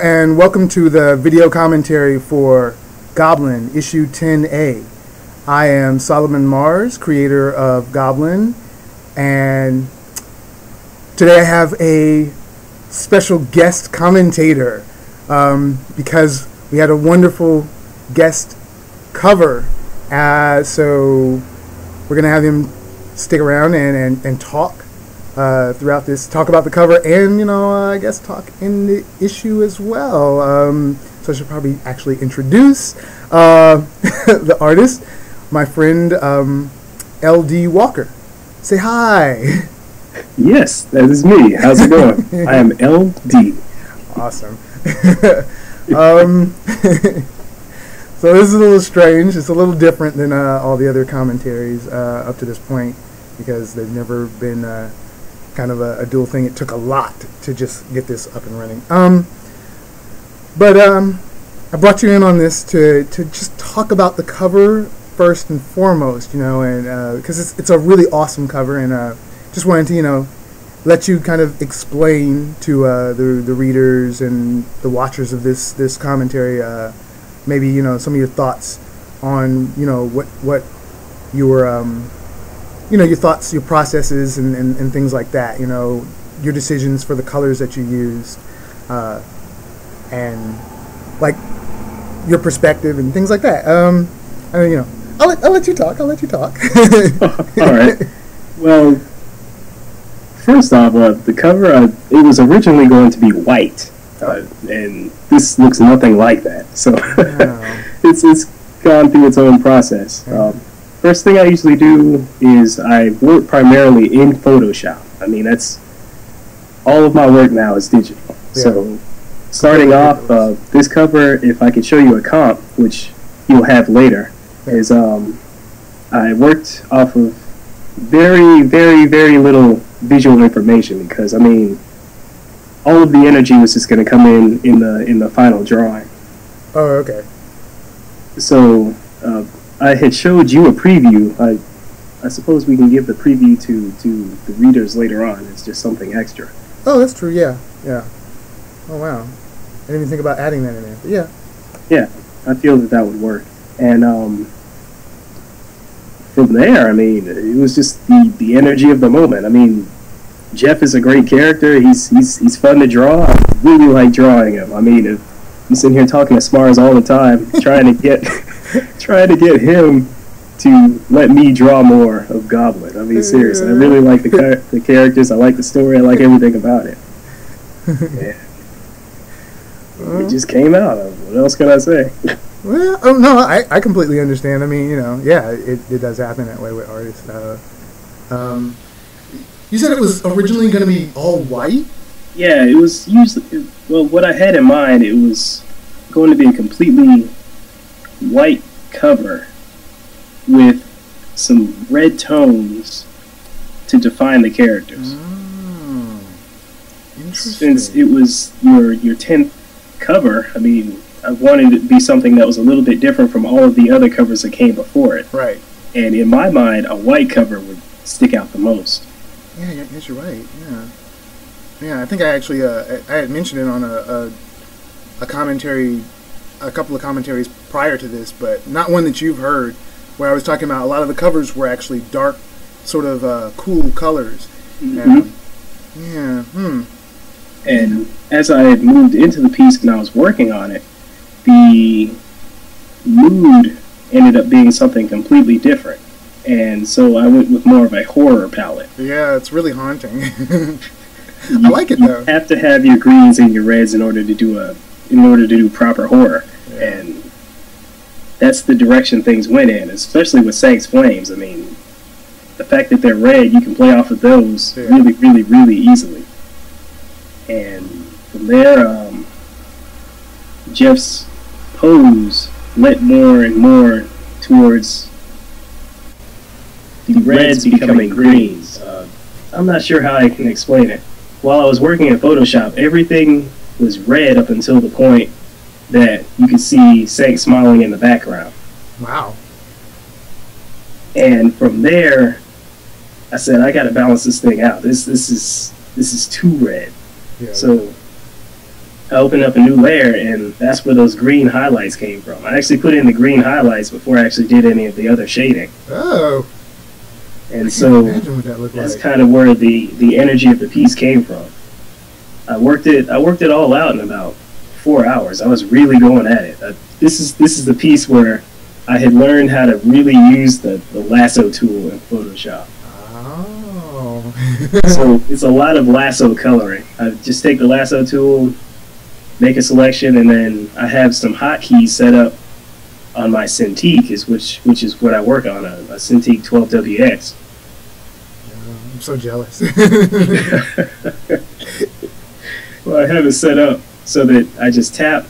and welcome to the video commentary for Goblyn, issue 10A. I am Solomon Mars, creator of Goblyn, and today I have a special guest commentator because we had a wonderful guest cover. So we're going to have him stick around and talk throughout this, talk about the cover and, I guess talk in the issue as well. So I should probably actually introduce the artist, my friend L.D. Walker. Say hi. Yes, that is me. How's it going? I am L.D. Awesome. So this is a little strange. It's a little different than all the other commentaries up to this point because they've never been kind of a dual thing. It took a lot to just get this up and running. But I brought you in on this to just talk about the cover first and foremost, and because it's a really awesome cover, and just wanted to, let you kind of explain to the readers and the watchers of this commentary, maybe some of your thoughts on what your your thoughts, your processes, and things like that. Your decisions for the colors that you used, and like your perspective and things like that. I'll let you talk. All right. Well, first off, the cover it was originally going to be white, and this looks nothing like that. So it's gone through its own process. First thing I usually do is I work primarily in Photoshop. I mean, that's all of my work now is digital. Yeah. So starting off, this cover, if I could show you a comp, which you'll have later, is I worked off of very, very, very little visual information because, I mean, all of the energy was just going to come in the final drawing. Oh, okay. So I had showed you a preview. I suppose we can give the preview to the readers later on. It's just something extra. Oh, that's true. Yeah. Oh, wow. I didn't even think about adding that in there. But yeah. Yeah, I feel that would work. And from there, I mean, it was just the energy of the moment. I mean, Jeff is a great character. He's fun to draw. I really like drawing him. I mean, if I'm sitting here talking to Smars all the time, trying to get him to let me draw more of Goblin. I mean, seriously, I really like the characters. I like the story. I like everything about it. Yeah. It just came out. What else can I say? Well, no, I completely understand. I mean, yeah, it does happen that way with artists. You said it was originally going to be all white? Yeah, it was usually, well, what I had in mind, it was going to be a completely white cover with some red tones to define the characters. Oh, interesting. Since it was your 10th cover, I mean, I wanted it to be something that was a little bit different from all of the other covers that came before it. Right. And in my mind, a white cover would stick out the most. Yeah, yes, you're right. Yeah. I think I actually I had mentioned it on a commentary, a couple of commentaries prior to this, but not one that you've heard, where I was talking about a lot of the covers were actually dark, sort of cool colors. Mm-hmm. And as I had moved into the piece and I was working on it, the mood ended up being something completely different. And so I went with more of a horror palette. Yeah, it's really haunting. I like it though. You have to have your greens and your reds in order to do proper horror. Yeah. And that's the direction things went in, especially with Sanct's Flames. I mean, the fact that they're red, you can play off of those really, really, really easily. And from there, Jeff's pose went more and more towards the reds becoming greens. I'm not sure how I can explain it. While I was working in Photoshop, everything was red up until the point that you could see Sank smiling in the background. Wow. And from there, I said, I got to balance this thing out. This is too red. Yeah. So I opened up a new layer, and that's where those green highlights came from. I actually put in the green highlights before I actually did any of the other shading. Oh. And so Imagine what that looked that's like. kind of where the energy of the piece came from. I worked it all out in about 4 hours. I was really going at it. This is the piece where I had learned how to really use the lasso tool in Photoshop. Oh. So it's a lot of lasso coloring. I just take the lasso tool, make a selection, and then I have some hotkeys set up on my Cintiq, which is what I work on, a Cintiq 12WX. I'm so jealous. Well, I have it set up so that I just tap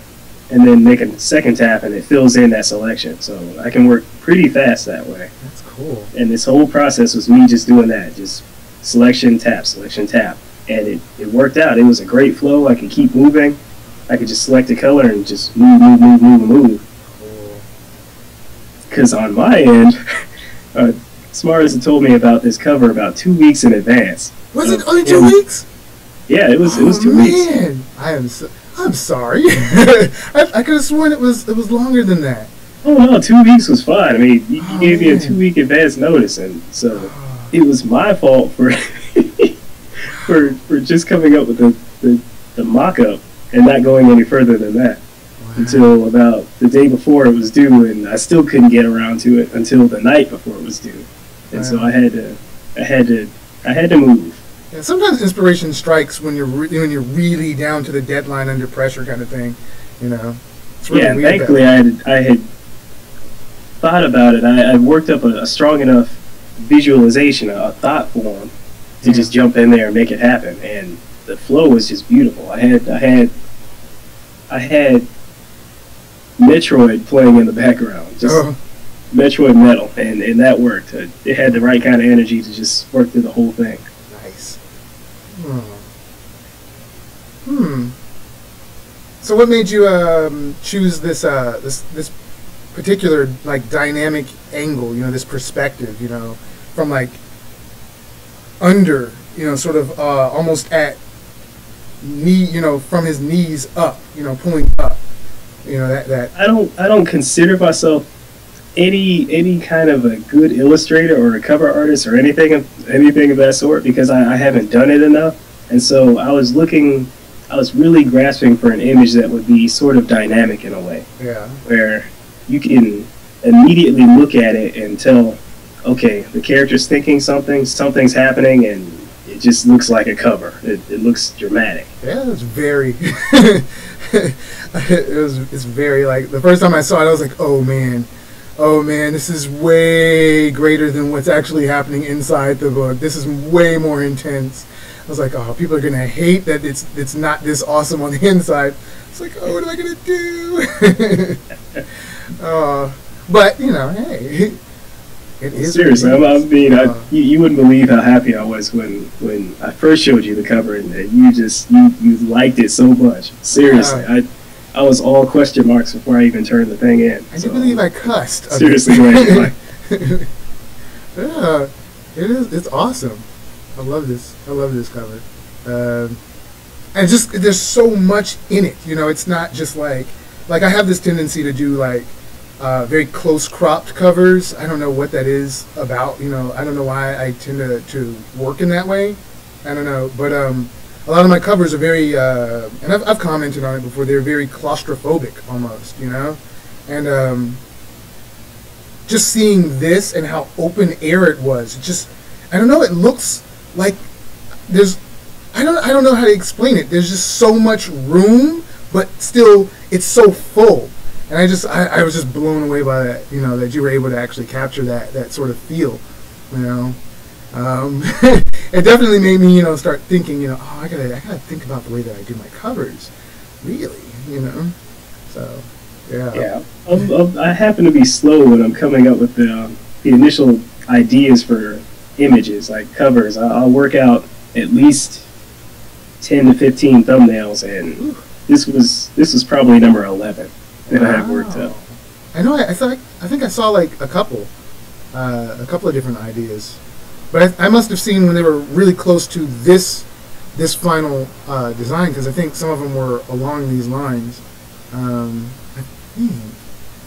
and then make a second tap, and it fills in that selection. So I can work pretty fast that way. That's cool. And this whole process was me just doing that, just selection, tap, and it worked out. It was a great flow. I could keep moving. I could just select a color and just move. Cool. Because on my end, Smartest had told me about this cover about 2 weeks in advance. Was it only 2 weeks? Yeah, it was 2 weeks. Man, I'm sorry. I could have sworn it was longer than that. Oh no, 2 weeks was fine. I mean, you gave me a 2 week advance notice, and so it was my fault for for just coming up with the mock-up and not going any further than that until about the day before it was due, and I still couldn't get around to it until the night before it was due, and so I had to move. Yeah, sometimes inspiration strikes when you're really down to the deadline, under pressure, kind of thing. You know. It's really Yeah, weird. thankfully I had thought about it. I worked up a strong enough visualization, a thought form, to just jump in there and make it happen. And the flow was just beautiful. I had Metroid playing in the background, just Metroid Metal, and that worked. It had the right kind of energy to just work through the whole thing. Nice. So what made you choose this this particular like dynamic angle? You know, this perspective. You know, from like under. You know, sort of almost at knee. You know, from his knees up. You know, pulling up. You know that. I don't consider myself any kind of a good illustrator or a cover artist or anything of that sort, because I haven't done it enough, and so I was really grasping for an image that would be sort of dynamic in a way. Yeah. Where you can immediately look at it and tell, okay, the character's thinking something's happening, and it just looks like a cover. It looks dramatic. Yeah, it's very. It's very like the first time I saw it, I was like, oh man, this is way greater than what's actually happening inside the book. This is way more intense. I was like, oh, people are gonna hate that it's not this awesome on the inside. It's like, oh, what am I gonna do? But you know, hey, it is. Seriously, you wouldn't believe how happy I was when I first showed you the cover, and you liked it so much. Seriously, I was all question marks before I even turned the thing in. I do believe I cussed. Seriously, yeah, it is. It's awesome. I love this cover. And just there's so much in it. You know, it's not just like I have this tendency to do like very close cropped covers. I don't know what that is about. You know, I don't know why I tend to work in that way. I don't know, but a lot of my covers are very, and I've commented on it before, they're very claustrophobic almost, you know? And just seeing this and how open air it was, I don't know, it looks like I don't know how to explain it. There's just so much room, but still it's so full. And I was just blown away by that, you know, that you were able to actually capture that sort of feel, you know? It definitely made me, you know, start thinking, you know, oh, I gotta think about the way that I do my covers, really, you know. So, yeah. Yeah, I happen to be slow when I'm coming up with the initial ideas for images, like covers. I'll work out at least 10 to 15 thumbnails, and this was probably number 11 that I had worked up. I know. I think I saw like a couple of different ideas. But I must have seen when they were really close to this this final design, because I think some of them were along these lines. I think,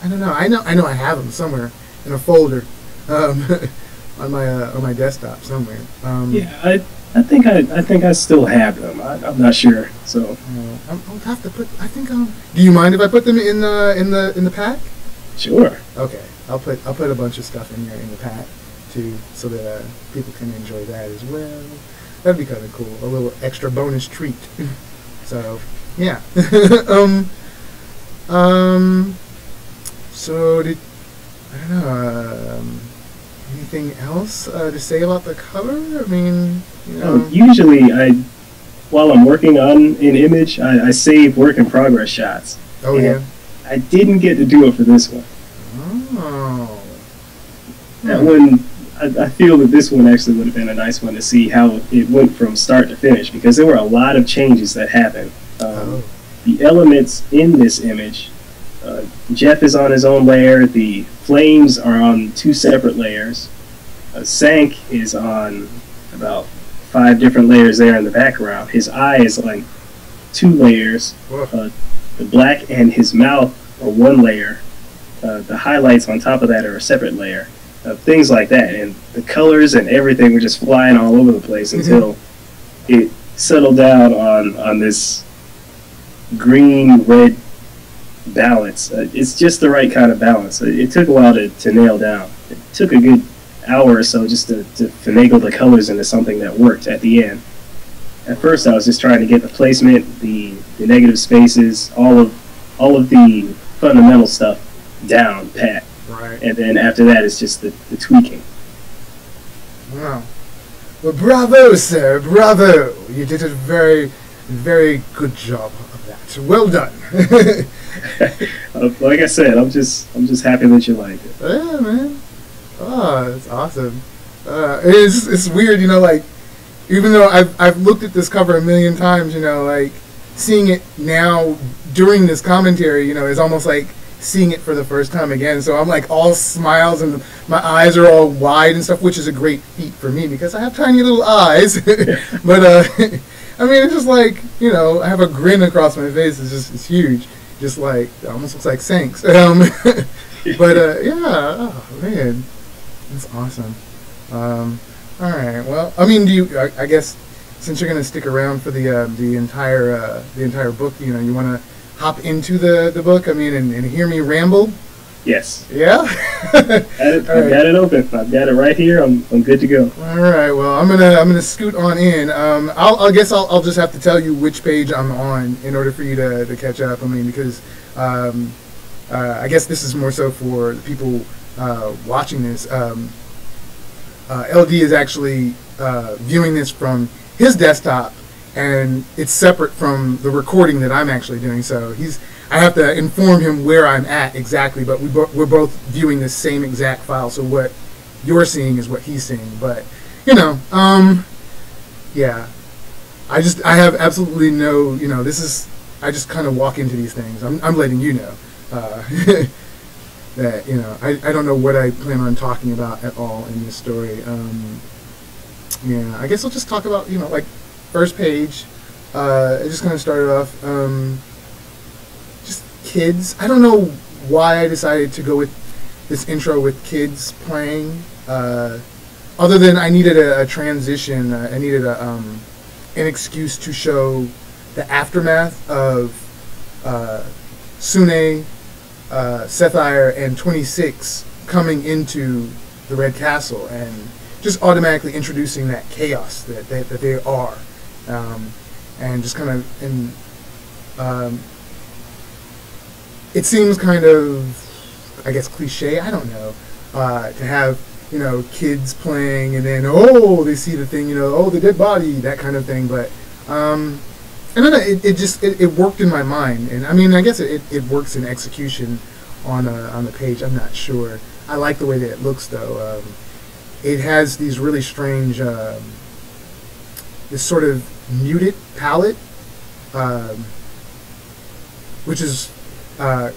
I don't know. I know I have them somewhere in a folder um, on my desktop somewhere. Yeah, I think I still have them. I'm not sure. So I'll have to put. I think I'll. Do you mind if I put them in the pack? sure. Okay, I'll put a bunch of stuff in there in the pack too, so that people can enjoy that as well. That'd be kind of cool. A little extra bonus treat. So yeah. So I don't know. Anything else to say about the cover? I mean, Usually, while I'm working on an image, I save work in progress shots. Oh, yeah. I didn't get to do it for this one. Oh. That one, I feel that this one actually would have been a nice one to see how it went from start to finish, because there were a lot of changes that happened. The elements in this image, Jeff is on his own layer, the flames are on 2 separate layers, Sank is on about 5 different layers there in the background. His eye is like 2 layers, the black and his mouth are 1 layer, the highlights on top of that are a separate layer. Things like that, and the colors and everything were just flying all over the place until it settled down on this green-red balance. It's just the right kind of balance. It took a while to nail down. It took a good hour or so just to finagle the colors into something that worked at the end. At first I was just trying to get the placement, the negative spaces, all of the fundamental stuff down pat. Right. And then after that, it's just the tweaking. Wow. Well, bravo, sir. Bravo. You did a very, very good job of that. Well done. Like I said, I'm just happy that you liked it. Yeah, man. Oh, that's awesome. It's weird, like, even though I've looked at this cover a million times, like, seeing it now during this commentary, is almost like seeing it for the first time again. So I'm like all smiles and my eyes are all wide and stuff, which is a great feat for me because I have tiny little eyes. But I mean, it's just like, I have a grin across my face. It's huge. Just like, it almost looks like Sank's. But yeah, oh man, that's awesome. All right, well, I mean, I guess since you're gonna stick around for the entire book, you want to hop into the book, I mean, and hear me ramble? Yes. Yeah? I've got it open. I've got it right here. I'm good to go. All right. Well, I'm gonna scoot on in. I guess I'll just have to tell you which page I'm on in order for you to catch up. I mean, because I guess this is more so for the people watching this. LD is actually viewing this from his desktop, and it's separate from the recording that I'm actually doing. So I have to inform him where I'm at exactly, but we're both viewing the same exact file. So what you're seeing is what he's seeing. But yeah, I have absolutely no, I just kind of walk into these things. I'm letting you know that I don't know what I plan on talking about at all in this story. Yeah, I guess I'll just talk about like. First page, I just kind of started off, just kids. I don't know why I decided to go with this intro with kids playing, other than I needed a transition. I needed an excuse to show the aftermath of Sune, Sethire, and 26 coming into the Red Castle and just automatically introducing that chaos that they are. And just kind of, it seems kind of, I guess, cliche, I don't know, to have, kids playing and then, they see the thing, the dead body, that kind of thing. But, and then it worked in my mind. And I mean, I guess it works in execution on the page. I'm not sure. I like the way that it looks, though. It has these really strange, this sort of muted palette, which is kind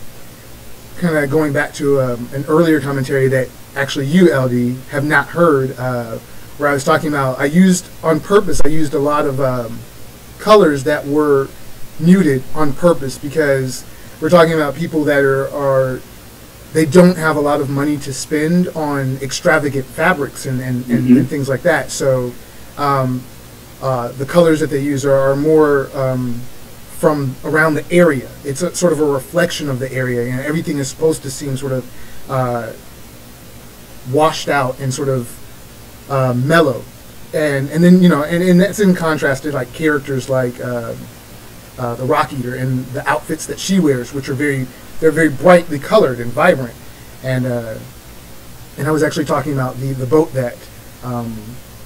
of going back to an earlier commentary that actually you, LD, have not heard, where I was talking about, I used a lot of colors that were muted on purpose, because we're talking about people that are they don't have a lot of money to spend on extravagant fabrics and things like that. So the colors that they use are more from around the area. It's sort of a reflection of the area. You know, everything is supposed to seem sort of washed out and sort of mellow, and then, you know, and that's in contrast to like characters like the Rock Eater and the outfits that she wears, which are they're very brightly colored and vibrant. And I was actually talking about the boat that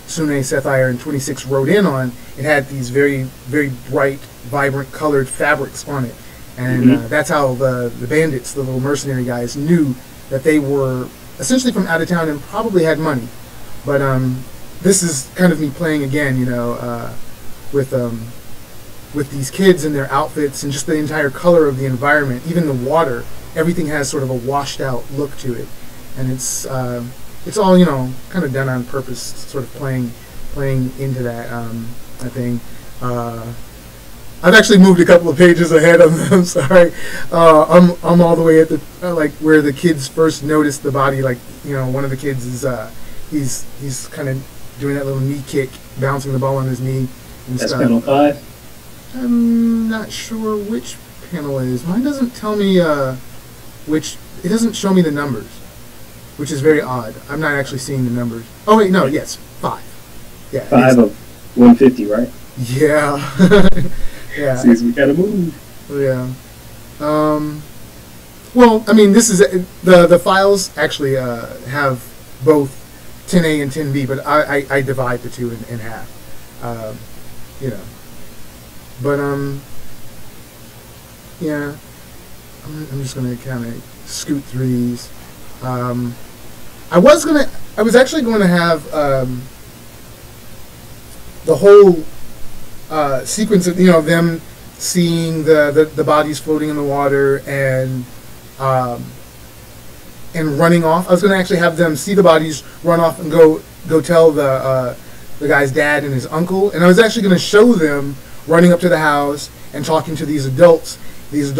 Sune, Sethire, and 26 rode in on. It had these very, very bright, vibrant colored fabrics on it. And that's how the bandits, the little mercenary guys, knew that they were essentially from out of town and probably had money. But this is kind of me playing again, you know, with these kids and their outfits and just the entire color of the environment, even the water. Everything has sort of a washed out look to it, and it's all, you know, kind of done on purpose, sort of playing into that thing. I've actually moved a couple of pages ahead of them. Sorry, I'm all the way at the like where the kids first noticed the body. Like, you know, one of the kids is he's kind of doing that little knee kick, bouncing the ball on his knee and That's stuff. panel 5. I'm not sure which panel it is. Mine doesn't tell me which. It doesn't show me the numbers, which is very odd. I'm not actually seeing the numbers. Oh wait, no, yes, 5. Yeah, 5 of 150, right? Yeah. Yeah. Seems we gotta move. Yeah. Well, I mean, this is the files actually have both 10A and 10B, but I divide the two in half. You know. But yeah. I'm just gonna kind of scoot through these. I was actually going to have the whole sequence of, you know, them seeing the bodies floating in the water and running off. I was going to actually have them see the bodies, run off, and go tell the guy's dad and his uncle. And I was actually going to show them running up to the house and talking to these adults, these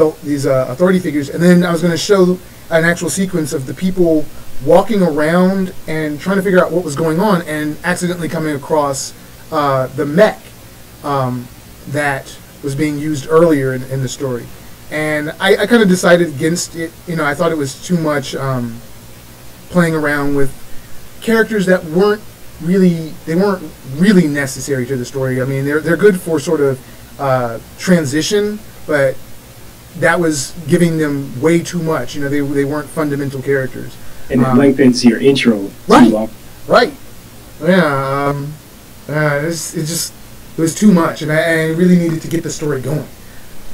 authority figures. And then I was going to show an actual sequence of the people walking around and trying to figure out what was going on, and accidentally coming across the mech that was being used earlier in the story. And I kind of decided against it. You know, I thought it was too much playing around with characters that weren't really necessary to the story. I mean, they're good for sort of transition, but that was giving them way too much. You know, they weren't fundamental characters. And it lengthens your intro right, too long. Right. Yeah. It was too much, and I really needed to get the story going.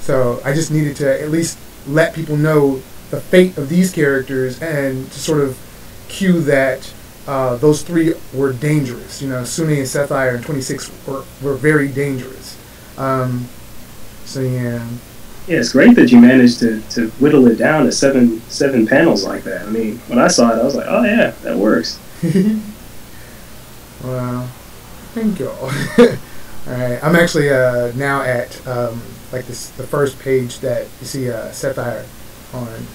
So I just needed to at least let people know the fate of these characters, and to sort of cue that those three were dangerous. You know, Sune and Sethire and 26 were very dangerous. So yeah. Yeah, it's great that you managed to whittle it down to seven panels like that. I mean, when I saw it, I was like, oh yeah, that works. Well, thank you. All right, I'm actually now at like the first page that you see Sethire on.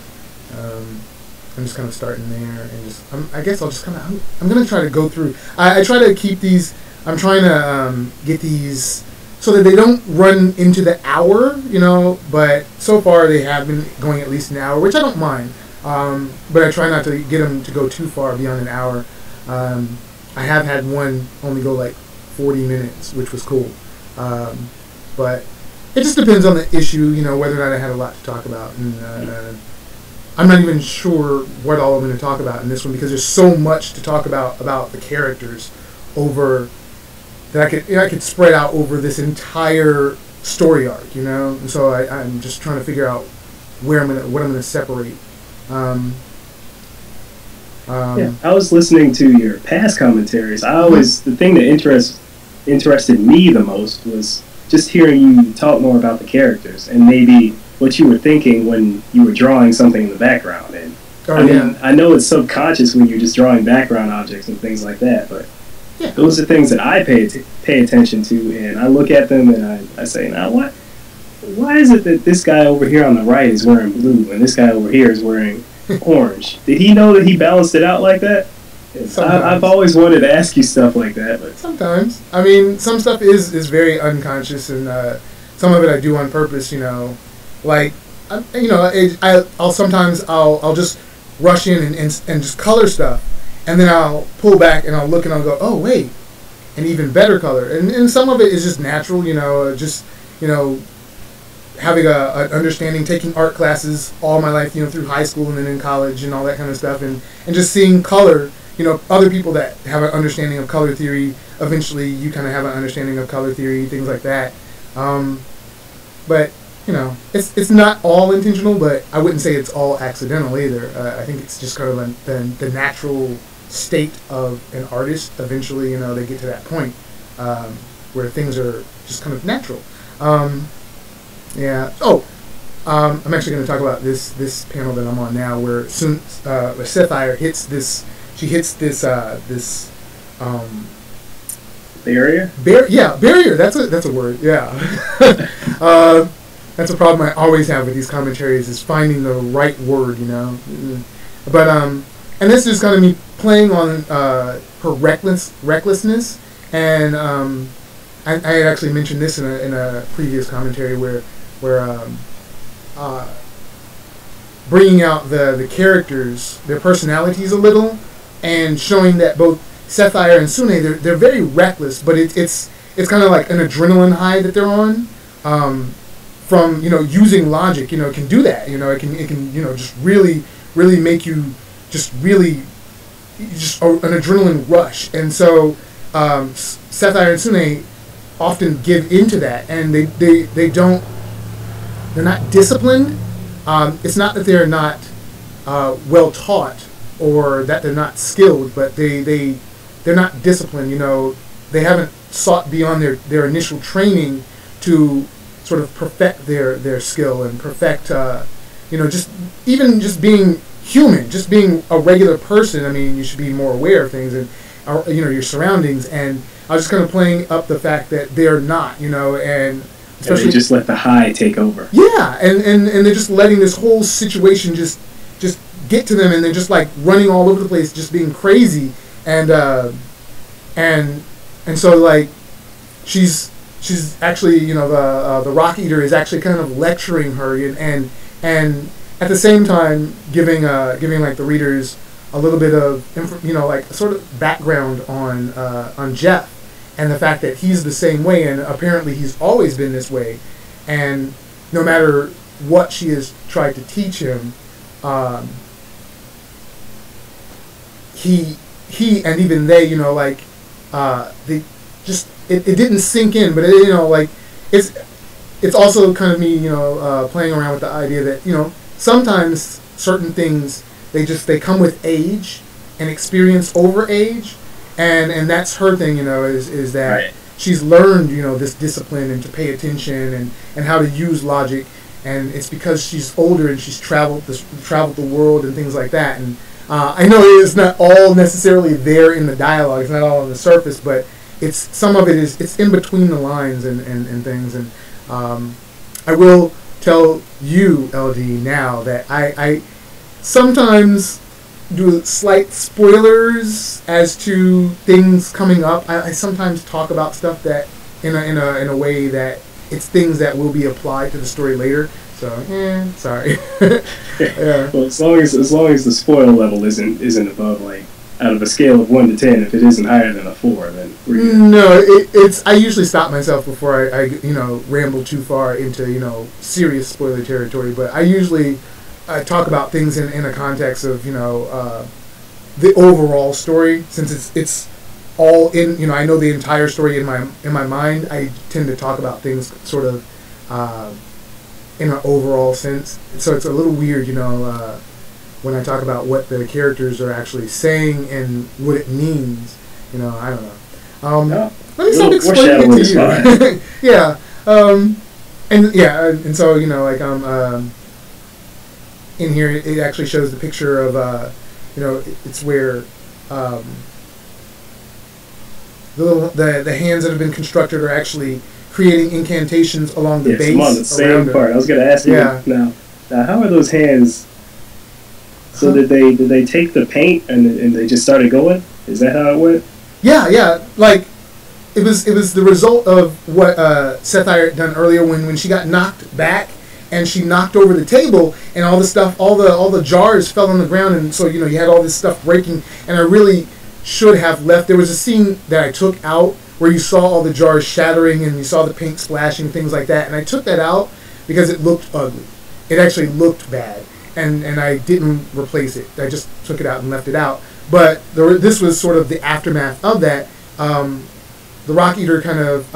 I'm just kind of starting there, and just I guess I'll just kind of I'm gonna try to go through. I try to keep these. I'm trying to get these so that they don't run into the hour, you know. But so far they have been going at least an hour, which I don't mind. But I try not to get them to go too far beyond an hour. I have had one only go like 40 minutes, which was cool. But it just depends on the issue, you know, whether or not I had a lot to talk about. And I'm not even sure what all I'm going to talk about in this one, because there's so much to talk about the characters over that I could spread out over this entire story arc, you know. And so I'm just trying to figure out what I'm going to separate. Yeah, I was listening to your past commentaries. The thing that interested me the most was just hearing you talk more about the characters and maybe what you were thinking when you were drawing something in the background. And I know it's subconscious when you're just drawing background objects and things like that, but Yeah. Those are things that I pay attention to, and I look at them and I say, now what? Why is it that this guy over here on the right is wearing blue and this guy over here is wearing orange? Did he know that he balanced it out like that? I've always wanted to ask you stuff like that. But sometimes. I mean, some stuff is very unconscious, and some of it I do on purpose, you know. Like, I'll sometimes I'll just rush in and just color stuff, and then I'll pull back and I'll look and I'll go, oh, wait, an even better color. And some of it is just natural, you know, having an understanding, taking art classes all my life, you know, through high school and then in college and all that kind of stuff, and just seeing color, you know, other people that have an understanding of color theory, eventually you kind of have an understanding of color theory, things like that. But, you know, it's not all intentional, but I wouldn't say it's all accidental either. I think it's just kind of the natural state of an artist. Eventually, you know, they get to that point where things are just kind of natural. Yeah. Oh, I'm actually going to talk about this panel that I'm on now, where Sapphire hits this. She hits this barrier. Barrier. That's a word. Yeah. That's a problem I always have with these commentaries, is finding the right word. You know. But and this is kind of me playing on her recklessness, and I had actually mentioned this in a previous commentary where bringing out the characters, their personalities a little, and showing that both Sapphire and Sune, they're very reckless, but it's kind of like an adrenaline high that they're on, from, you know, using logic. You know, it can do that. You know, it can you know, just really make you just an adrenaline rush. And so Sapphire and Sune often give into that, and they're not disciplined. It's not that they're not well taught or that they're not skilled, but they're not disciplined. You know, they haven't sought beyond their initial training to sort of perfect their skill and perfect, you know, just being human, just being a regular person. I mean, you should be more aware of things and, you know, your surroundings. And I was just kind of playing up the fact that they're not, you know, and especially, and they just let the high take over. Yeah, and they're just letting this whole situation just get to them, and they're just like running all over the place, just being crazy, and so like she's actually, you know, the Rock Eater is actually kind of lecturing her, and at the same time giving like the readers a little bit of, you know, like sort of background on Jeff, and the fact that he's the same way, and apparently he's always been this way, and no matter what she has tried to teach him, he and even they, you know, like they just it didn't sink in, but it, you know, like it's also kind of me, you know, playing around with the idea that, you know, sometimes certain things they come with age and experience over age, and that's her thing, you know, is that right. She's learned, you know, this discipline and to pay attention and how to use logic, and it's because she's older and she's traveled the world and things like that. And I know it's not all necessarily there in the dialogue, it's not all on the surface, but some of it is, it's in between the lines and things. And I will tell you, LD, now that I sometimes do slight spoilers as to things coming up. I sometimes talk about stuff that in a way that it's things that will be applied to the story later. So, sorry. Yeah. Well, as long as the spoil level isn't above, like, out of a scale of 1 to 10, if it isn't higher than a 4, then we're good. No, it's. I usually stop myself before I you know, ramble too far into, you know, serious spoiler territory. But I usually talk about things in a context of, you know, the overall story, since it's all in, you know, I know the entire story in my mind. I tend to talk about things sort of in an overall sense, so it's a little weird, you know, when I talk about what the characters are actually saying and what it means. You know, I don't know. Let me start explaining it to you. Yeah, and so, you know, like in here it actually shows the picture of you know, it's where the hands that have been constructed are actually creating incantations along the base. I'm on the same part. I was going to ask you now. Now, how are those hands? So did they take the paint and they just started going? Is that how it went? Yeah. Like it was the result of what Sapphire had done earlier when she got knocked back and she knocked over the table and all the stuff, all the jars fell on the ground, and so you had all this stuff breaking. And I really should have left. There was a scene that I took out where you saw all the jars shattering and you saw the paint splashing, things like that. And I took that out because it looked ugly. It actually looked bad. And I didn't replace it. I just took it out and left it out. But this was sort of the aftermath of that. The Rock Eater kind of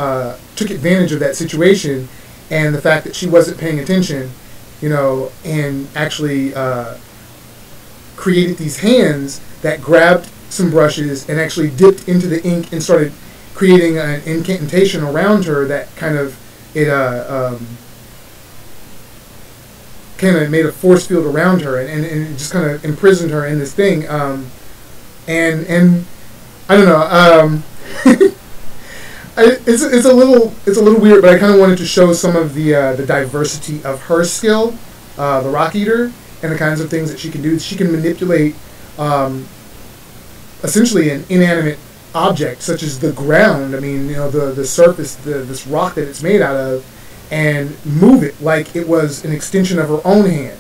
took advantage of that situation and the fact that she wasn't paying attention, and actually created these hands that grabbed some brushes and actually dipped into the ink and started creating an incantation around her that kind of made a force field around her and it just kind of imprisoned her in this thing. And I don't know. It's a little weird, but I kind of wanted to show some of the diversity of her skill, the Rock Eater, and the kinds of things that she can do. She can manipulate essentially an inanimate object such as the ground. I mean, the surface, this rock that it's made out of, and move it like it was an extension of her own hand,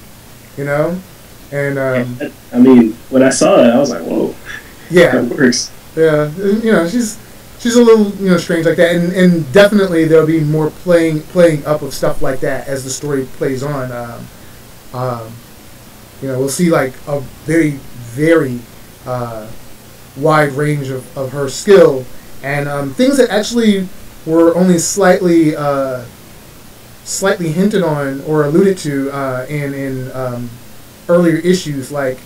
And I mean, when I saw that, I was like, "Whoa!" Yeah, that works. Yeah, she's a little strange like that, and definitely there'll be more playing up of stuff like that as the story plays on. We'll see like a very very wide range of her skill and things that actually were only slightly hinted on or alluded to in earlier issues, like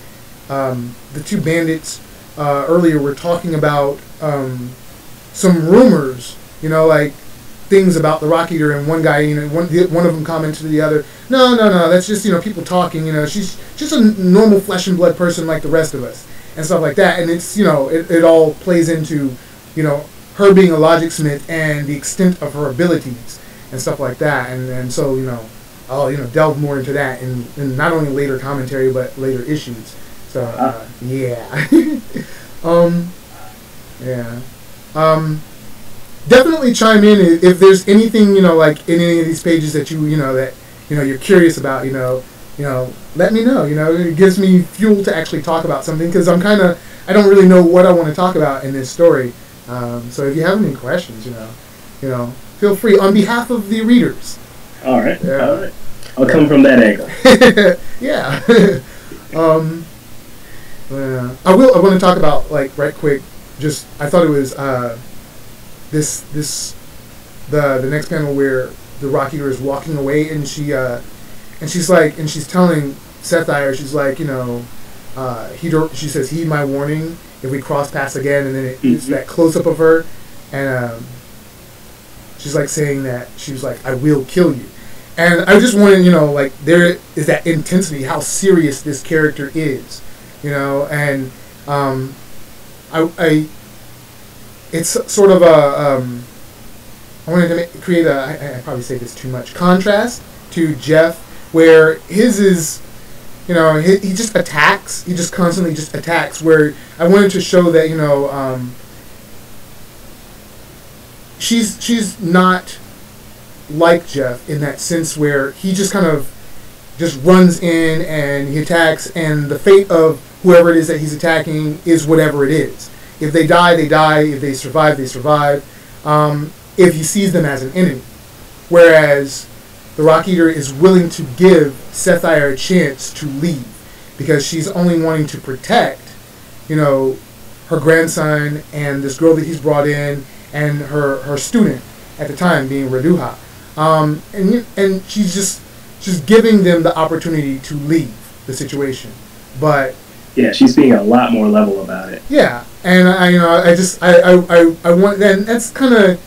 the two bandits earlier were talking about some rumors, like things about the Rock Eater, and one guy, one of them commented to the other, no, that's just people talking, she's just a normal flesh and blood person like the rest of us and stuff like that, and it's it all plays into her being a logic smith and the extent of her abilities and stuff like that, and so I'll delve more into that in not only later commentary but later issues. So yeah, definitely chime in if there's anything like in any of these pages that you're curious about. Let me know. It gives me fuel to actually talk about something because I don't really know what I want to talk about in this story. So if you have any questions, feel free on behalf of the readers. All right. I'll come from that angle. Yeah. I want to talk about right quick. Just I thought it was the next panel where the Rock Eater is walking away and she's telling Sapphire, she's like, she says, heed my warning if we cross paths again, and then it's that close up of her, and she's like saying that she's like, I will kill you. And I just wanted, there is that intensity, how serious this character is, and it's sort of I wanted to create I probably say this too much, contrast to Jeff, where his is, he just attacks, he just constantly just attacks, where I wanted to show that, she's not like Jeff in that sense where he just kind of just runs in and he attacks, and the fate of whoever it is that he's attacking is whatever it is. If they die, they die. If they survive, they survive. If he sees them as an enemy. Whereas the Rock Eater is willing to give Sapphire a chance to leave because she's only wanting to protect, her grandson and this girl that he's brought in and her student at the time being Raduha. And she's just giving them the opportunity to leave the situation. But yeah, she's being a lot more level about it. Yeah, and I want, and that's kind of,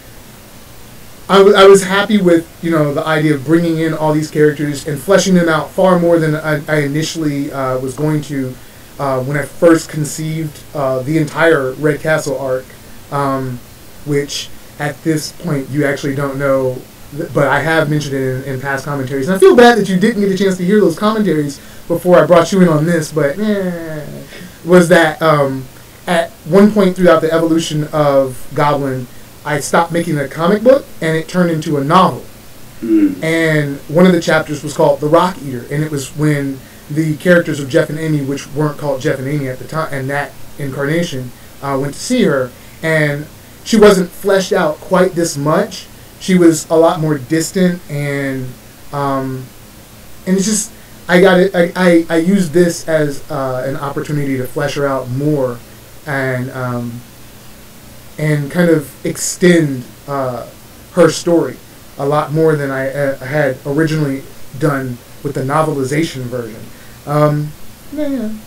I was happy with, the idea of bringing in all these characters and fleshing them out far more than I initially was going to when I first conceived the entire Red Castle arc. which at this point you actually don't know, but I have mentioned it in past commentaries. And I feel bad that you didn't get a chance to hear those commentaries before I brought you in on this, but was that at one point throughout the evolution of Goblin, I stopped making a comic book, and it turned into a novel. And one of the chapters was called The Rock Eater, and it was when the characters of Jeff and Amy, which weren't called Jeff and Amy at the time, and that incarnation, went to see her, and she wasn't fleshed out quite this much. She was a lot more distant, and it's just, I used this as an opportunity to flesh her out more, and kind of extend her story a lot more than I had originally done with the novelization version. I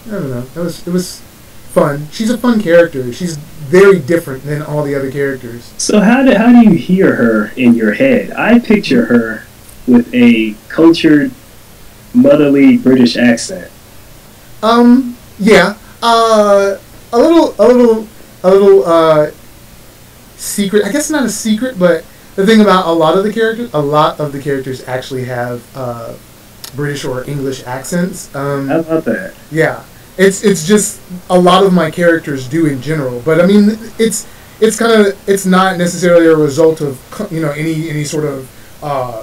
don't know. It was fun. She's a fun character. She's very different than all the other characters. So how do you hear her in your head? I picture her with a cultured, motherly British accent. Yeah. A little secret. I guess not a secret, but the thing about a lot of the characters actually have British or English accents. How about that? Yeah, it's just a lot of my characters do in general. But I mean, it's not necessarily a result of any sort of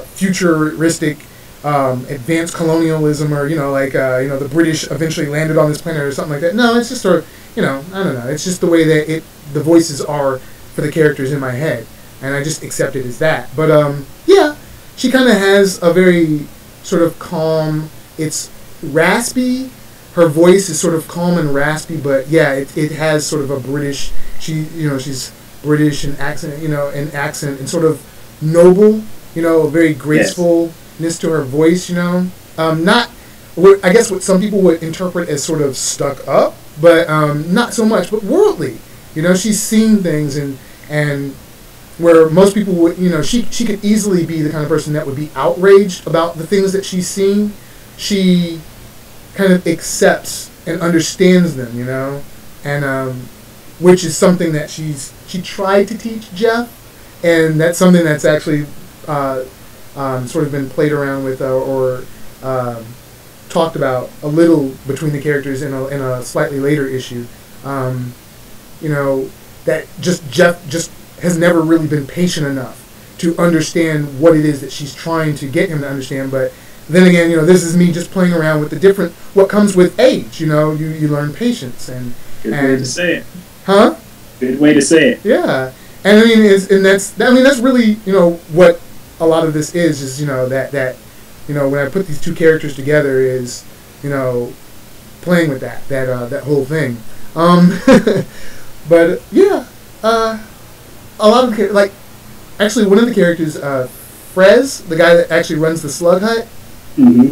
futuristic advanced colonialism, or the British eventually landed on this planet or something like that. No, it's just sort of I don't know. It's just the way that the voices are for the characters in my head, and I just accept it as that. But yeah, she kind of has a very sort of calm. It's raspy. Her voice is sort of calm and raspy, but yeah, it has sort of a British. She's British in accent, and sort of noble. Very gracefulness to her voice. Not what I guess what some people would interpret as sort of stuck up, but not so much, but worldly. She's seen things, and where most people would, she could easily be the kind of person that would be outraged about the things that she's seen. She kind of accepts and understands them, and which is something that she tried to teach Jeff, and that's something that's actually sort of been played around with or talked about a little between the characters in a slightly later issue. That Jeff just has never really been patient enough to understand what it is that she's trying to get him to understand. But then again, this is me just playing around with what comes with age. You learn patience and. Good way to say it. Huh? Good way to say it. Yeah, and that's really what a lot of this is that when I put these two characters together is playing with that whole thing. But yeah, a lot of actually one of the characters, Frez, the guy that actually runs the Slug Hut,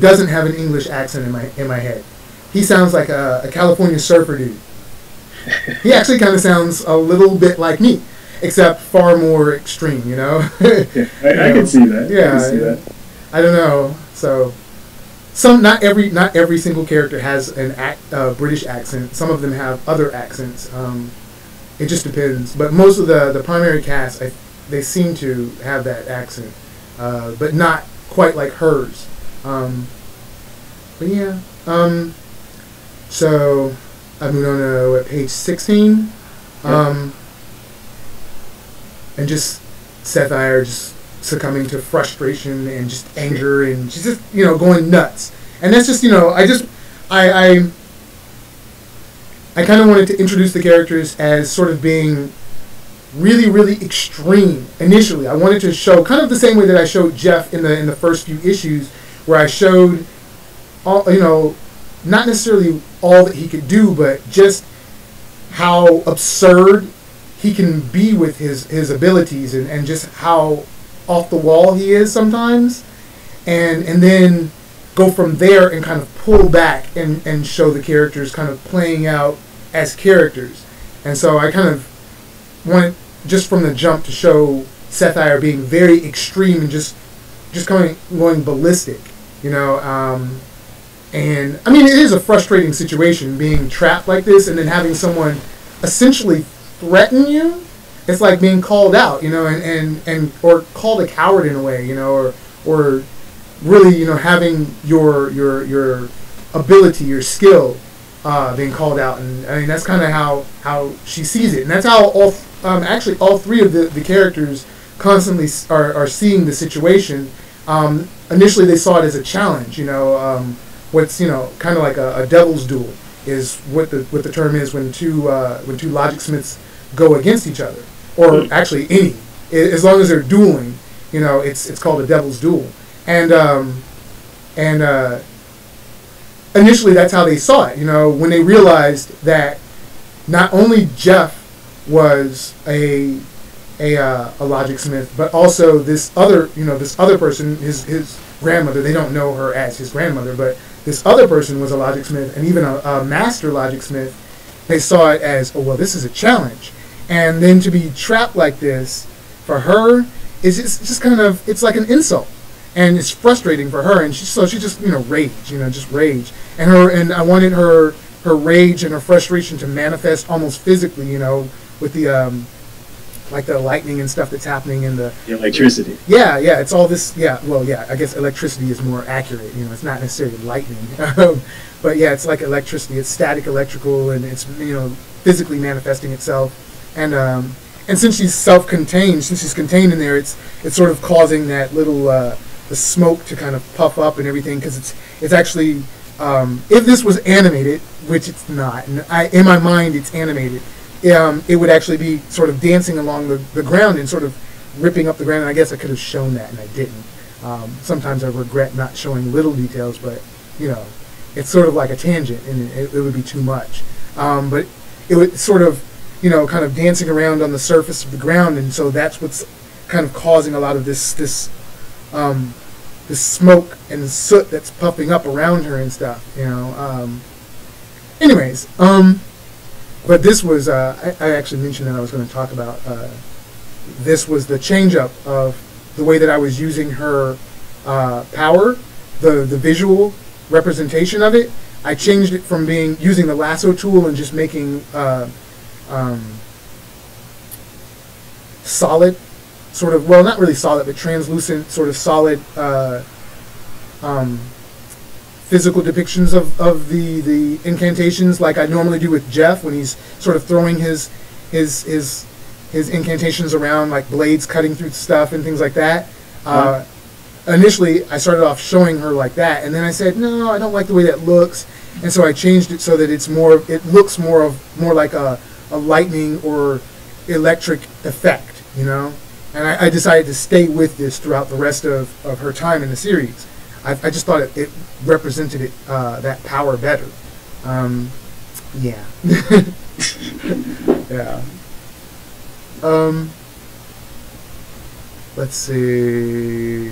doesn't have an English accent in my head. He sounds like a California surfer dude. He actually kind of sounds a little bit like me, except far more extreme. Yeah, I can see that. Yeah, I can see that. I don't know. So, not every single character has an British accent. Some of them have other accents. It just depends. But most of the primary cast, they seem to have that accent, but not quite like hers. But yeah. So I moved on to page 16. And just Sapphire just succumbing to frustration and just anger, and she's just going nuts. And that's just I kind of wanted to introduce the characters as sort of being really, really extreme initially. I wanted to show kind of the same way that I showed Jeff in the first few issues, where I showed all not necessarily all that he could do, but just how absurd he can be with his abilities, and just how off the wall he is sometimes, and then go from there and kind of pull back and show the characters kind of playing out as characters. And so I kind of wanted just from the jump to show Sapphire being very extreme and just going ballistic, and I mean, it is a frustrating situation being trapped like this and then having someone essentially threaten you. it's like being called out, you know, and or called a coward in a way, you know, or really, you know, having your ability, your skill, being called out. And I mean, that's kind of how she sees it, and that's how actually all three of the characters constantly are seeing the situation. Initially, they saw it as a challenge, you know, what's, you know, kind of like a devil's duel is what the term is when two logic smiths go against each other, or actually any, as long as they're dueling, you know, it's called a devil's duel. And initially that's how they saw it, you know, when they realized that not only Jeff was a logic smith, but also this other person, his grandmother. They don't know her as his grandmother, but this other person was a logic smith, and even a master logic smith. They saw it as, oh well, this is a challenge, and then to be trapped like this for her is just kind of, it's like an insult, and it's frustrating for her, and she just, you know, rage, and I wanted her rage and her frustration to manifest almost physically, you know, with the like the lightning and stuff that's happening in the electricity. Yeah, it's all this. Yeah, well, yeah, I guess electricity is more accurate. You know, it's not necessarily lightning, but yeah, it's like electricity. It's static electrical, and it's, you know, physically manifesting itself. And since she's self-contained, since she's contained in there, it's sort of causing that little the smoke to kind of puff up and everything, because it's actually if this was animated, which it's not, and in my mind it's animated. It would actually be sort of dancing along the ground and sort of ripping up the ground. And I guess I could have shown that, and I didn't. Sometimes I regret not showing little details, but, you know, it's sort of like a tangent, and it would be too much. But it would sort of, you know, kind of dancing around on the surface of the ground, and so that's what's kind of causing a lot of this smoke and soot that's puffing up around her and stuff, you know. Anyways, but this was, I actually mentioned that I was going to talk about, this was the change-up of the way that I was using her power, the visual representation of it. I changed it from using the lasso tool and just making solid, sort of, well, not really solid, but translucent, sort of solid physical depictions of the incantations, like I normally do with Jeff when he's sort of throwing his incantations around, like blades cutting through stuff and things like that. Initially, I started off showing her like that, and then I said, no, I don't like the way that looks, and so I changed it so that it looks more like a lightning or electric effect, you know. And I decided to stay with this throughout the rest of her time in the series. I just thought it represented that power better. Yeah. Yeah. Let's see.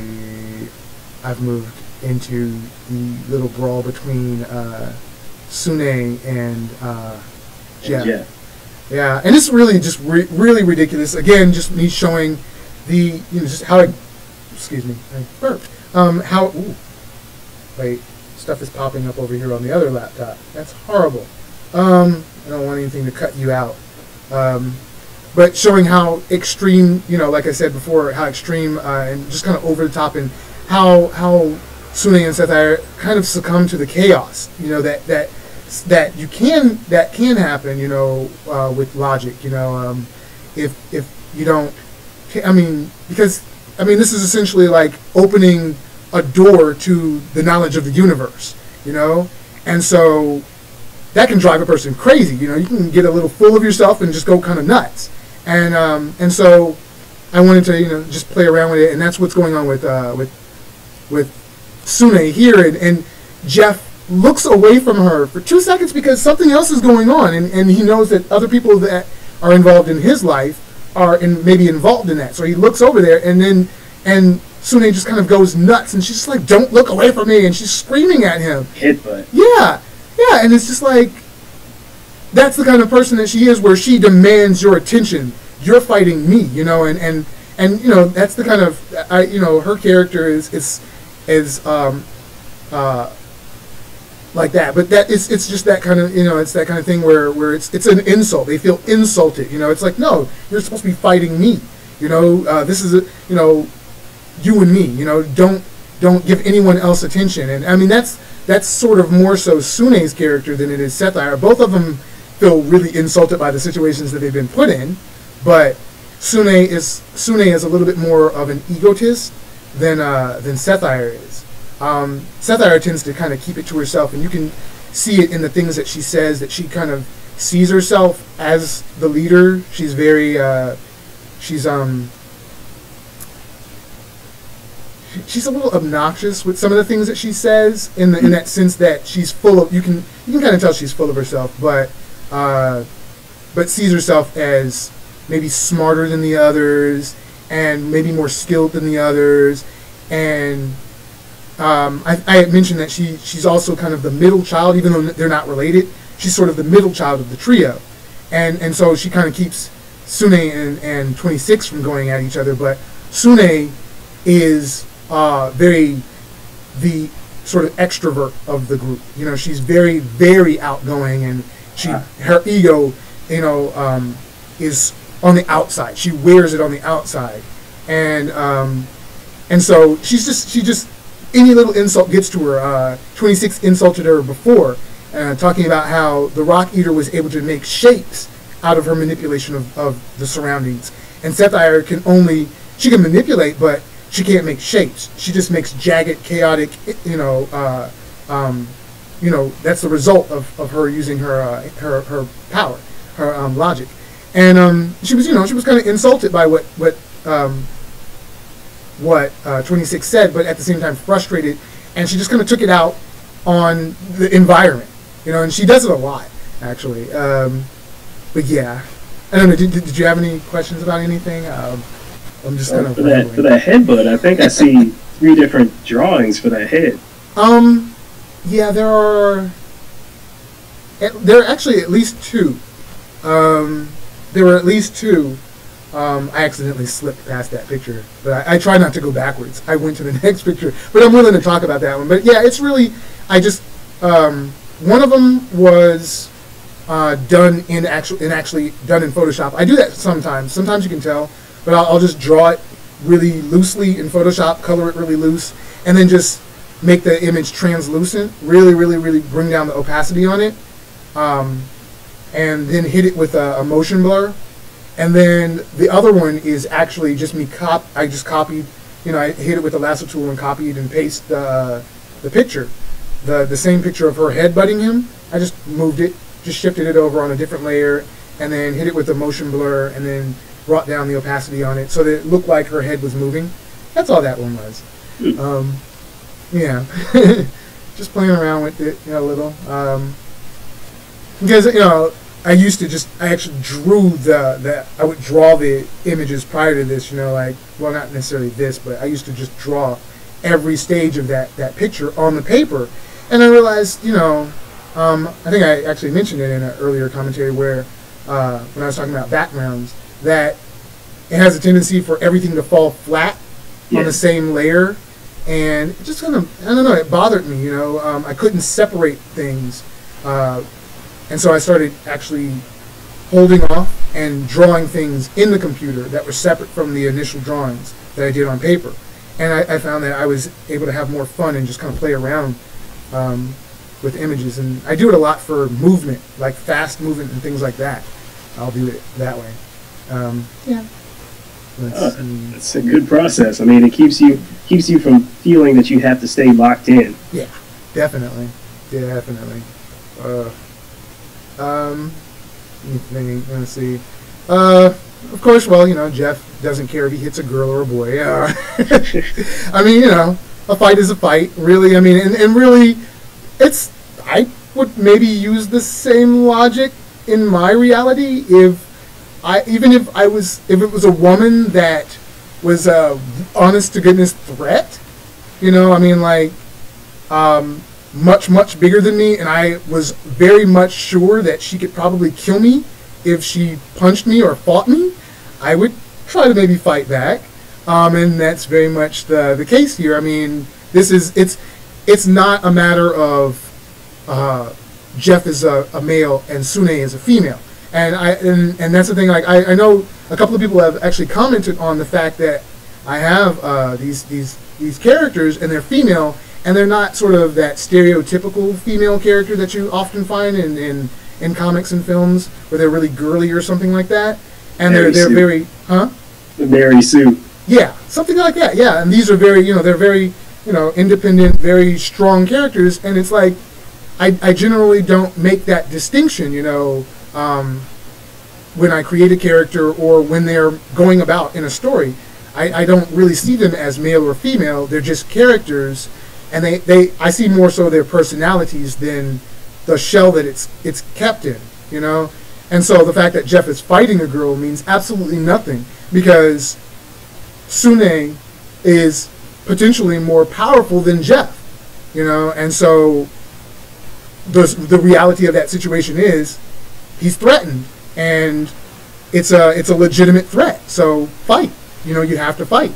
I've moved into the little brawl between Sune and Jeff. Yeah, and it's really just really ridiculous. Again, just me showing just how excuse me, I burped. Wait, stuff is popping up over here on the other laptop. That's horrible. I don't want anything to cut you out. But showing how extreme, like I said before, how extreme and just kind of over the top, and how Sune and Sethire kind of succumb to the chaos, that can happen, with logic, if you don't, because this is essentially like opening a door to the knowledge of the universe, and so that can drive a person crazy. You can get a little full of yourself and just go kind of nuts, and so I wanted to just play around with it, and that's what's going on with Sune here, and Jeff looks away from her for 2 seconds because something else is going on, and he knows that other people that are involved in his life are maybe involved in that. So he looks over there, and Sune just kind of goes nuts, and she's just like, "Don't look away from me!" And she's screaming at him. Headbutt. Yeah, and it's just like, that's the kind of person that she is, where she demands your attention. You're fighting me, and that's the kind of her character is like that. But it's just that kind of, it's that kind of thing where it's an insult. They feel insulted. It's like, no, you're supposed to be fighting me. This is you and me. Don't give anyone else attention. And I mean that's sort of more so Sune's character than it is Sethire. Both of them feel really insulted by the situations that they've been put in, but Sune is a little bit more of an egotist than Sethire is. Sethire tends to kind of keep it to herself, and you can see it in the things that she says, that she kind of sees herself as the leader. She's very she's a little obnoxious with some of the things that she says in that sense that she's full of, you can kind of tell she's full of herself, but sees herself as maybe smarter than the others and maybe more skilled than the others. And I had mentioned that she's also kind of the middle child, even though they're not related. She's sort of the middle child of the trio, and so she kind of keeps Sune and 26 from going at each other. But Sune is very the sort of extrovert of the group. She's very, very outgoing, and her ego, is on the outside. She wears it on the outside, and so she just any little insult gets to her. 26 insulted her before, talking about how the Rock Eater was able to make shapes out of her manipulation of the surroundings, and Sethire she can manipulate, but she can't make shapes. She just makes jagged, chaotic, that's the result of her using her power, her logic. And she was kind of insulted by what 26 said, but at the same time frustrated, and she just kind of took it out on the environment, and she does it a lot, actually. But yeah, I don't know. Did you have any questions about anything? I'm just kind of for that headbutt. I think I see 3 different drawings for that head. Yeah, there are actually at least 2. There were at least 2. I accidentally slipped past that picture, but I try not to go backwards. I went to the next picture, but I'm willing to talk about that one. But yeah, it's really, one of them was done actually done in Photoshop. I do that sometimes. Sometimes you can tell, but I'll just draw it really loosely in Photoshop, color it really loose, and then just make the image translucent, really, really, really bring down the opacity on it, and then hit it with a motion blur. And then the other one is actually just me I just copied, I hit it with the lasso tool and copied and pasted the picture, the same picture of her headbutting him. I just moved it, just shifted it over on a different layer, and then hit it with the motion blur, and then brought down the opacity on it so that it looked like her head was moving. That's all that one was. Yeah, just playing around with it, a little. Because I actually drew I would draw the images prior to this, well, not necessarily this, but I used to just draw every stage of that picture on the paper. And I realized, I think I actually mentioned it in an earlier commentary when I was talking about backgrounds, that it has a tendency for everything to fall flat on the same layer. And it just kind of, I don't know, it bothered me, I couldn't separate things. And so I started actually holding off and drawing things in the computer that were separate from the initial drawings that I did on paper. And I found that I was able to have more fun and just kind of play around with images. And I do it a lot for movement, like fast movement and things like that. I'll do it that way. Yeah. It's a good process. I mean, it keeps you from feeling that you have to stay locked in. Yeah, definitely. Let's see. Of course, well, Jeff doesn't care if he hits a girl or a boy. I mean, a fight is a fight, really. I mean, and really, I would maybe use the same logic in my reality if it was a woman that was a honest to goodness threat. I mean, like, much, much bigger than me, and I was very much sure that she could probably kill me if she punched me or fought me, I would try to maybe fight back. And that's very much the case here. I mean, it's not a matter of Jeff is a male and Sune is a female. And that's the thing. Like I know a couple of people have actually commented on the fact that I have these characters and they're female and they're not sort of that stereotypical female character that you often find in comics and films where they're really girly or something like that. And they're very Mary Sue. Yeah, something like that. Yeah, and these are very they're very independent, very strong characters, and it's like I generally don't make that distinction, when I create a character or when they're going about in a story. I don't really see them as male or female. They're just characters, and I see more so their personalities than the shell that it's kept in, And so the fact that Jeff is fighting a girl means absolutely nothing, because Sune is potentially more powerful than Jeff, and so the reality of that situation is he's threatened, and it's a legitimate threat. So fight. You have to fight.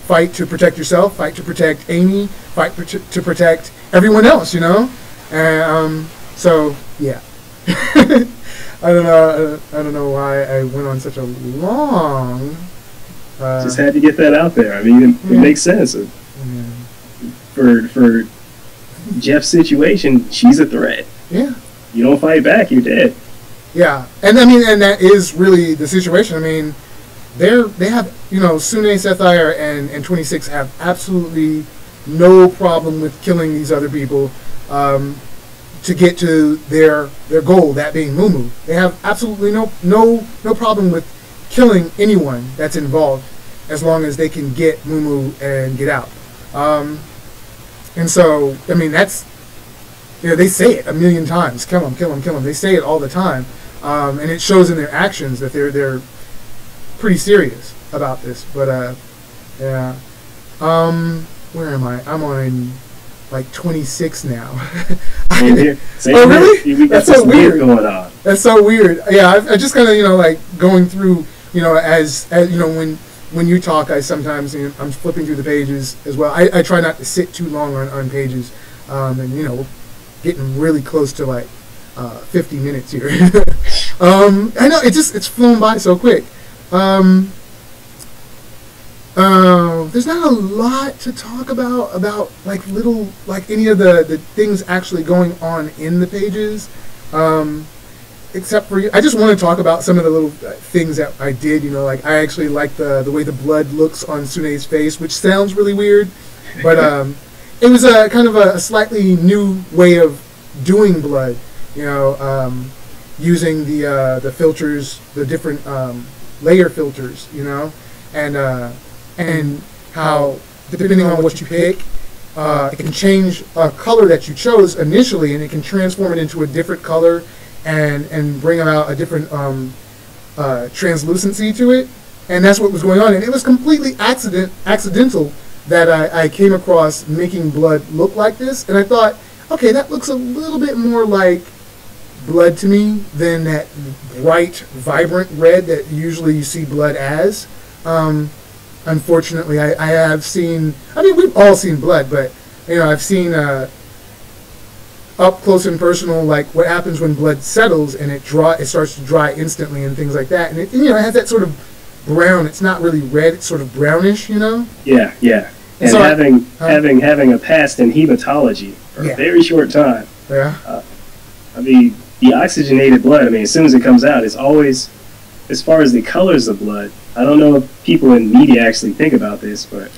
Fight to protect yourself. Fight to protect Amy. Fight to protect everyone else. And so yeah. I don't know why I went on such a long. Just had to get that out there. I mean, it makes sense. For Jeff's situation, she's a threat. Yeah. You don't fight back, you're dead. Yeah, and and that is really the situation. I mean, they have Sune, Sapphire, and 26 have absolutely no problem with killing these other people to get to their goal, that being Mumu. They have absolutely no problem with killing anyone that's involved, as long as they can get Mumu and get out. And so, I mean, that's, they say it a million times. Kill him, kill him, kill him. They say it all the time. And it shows in their actions that they're pretty serious about this. But, yeah. Where am I? I'm on, like, 26 now. Same here. Oh, really? We got That's so weird. Going on. That's so weird. Yeah, I just kind of, like, going through, as when you talk, I sometimes, I'm flipping through the pages as well. I try not to sit too long on pages, and getting really close to like 50 minutes here. I know it's flown by so quick. There's not a lot to talk about like any of the things actually going on in the pages. Except for, I just want to talk about some of the little things that I did, like I actually like the way the blood looks on Sune's face, which sounds really weird, but it was a kind of a slightly new way of doing blood, using the filters, the different layer filters, and how depending on what you pick, it can change a color that you chose initially, and it can transform it into a different color. And bring about a different translucency to it, and that's what was going on. And it was completely accidental that I came across making blood look like this, and I thought, okay, that looks a little bit more like blood to me than that bright, vibrant red that usually you see blood as. Unfortunately, I have seen. I mean, we've all seen blood, but I've seen. Up close and personal, like what happens when blood settles and it starts to dry instantly and things like that, and it has that sort of brown. It's not really red; it's sort of brownish, Yeah, yeah. And so having a past in hematology for a very short time. Yeah. I mean, the oxygenated blood. I mean, as soon as it comes out, it's always, as far as the colors of blood. I don't know if people in media actually think about this, but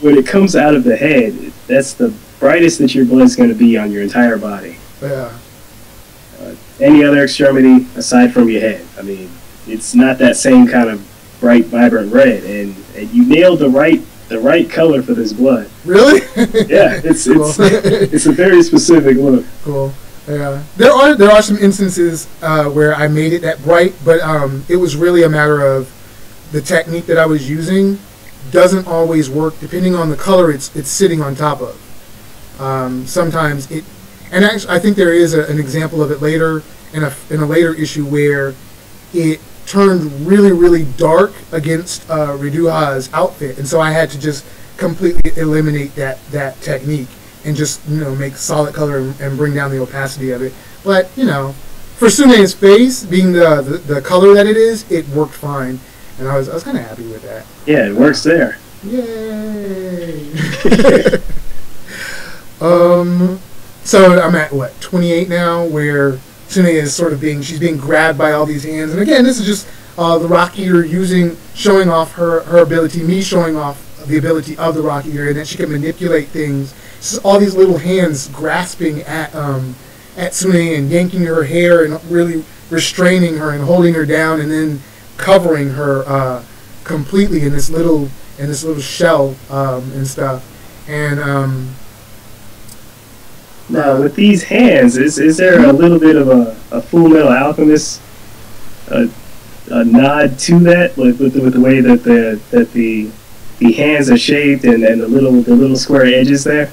when it comes out of the head, that's the brightest that your blood's going to be on your entire body. Yeah. Any other extremity aside from your head. I mean, it's not that same kind of bright, vibrant red, and you nailed the right color for this blood. Really? Yeah, it's cool. It's a very specific look. Cool. Yeah. There are some instances where I made it that bright, but it was really a matter of the technique that I was using doesn't always work depending on the color it's sitting on top of. Sometimes it, and actually, I think there is an example of it later in a later issue where it turned really, really dark against Riduha's outfit, and so I had to just completely eliminate that technique and just make solid color and bring down the opacity of it. But for Sune's face being the color that it is, it worked fine, and I was kind of happy with that. Yeah, it works there. Yay! So I'm at what 28 now, where Sune is sort of she's being grabbed by all these hands, and again, this is just the Rock Eater showing off her ability, me showing off the ability of the Rock Eater, and that she can manipulate things. It's just all these little hands grasping at Sune and yanking her hair and really restraining her and holding her down, and then covering her completely in this little shell and stuff. And now with these hands, is there a little bit of a Full Metal Alchemist a nod to that, with the way that the hands are shaped and the little square edges there?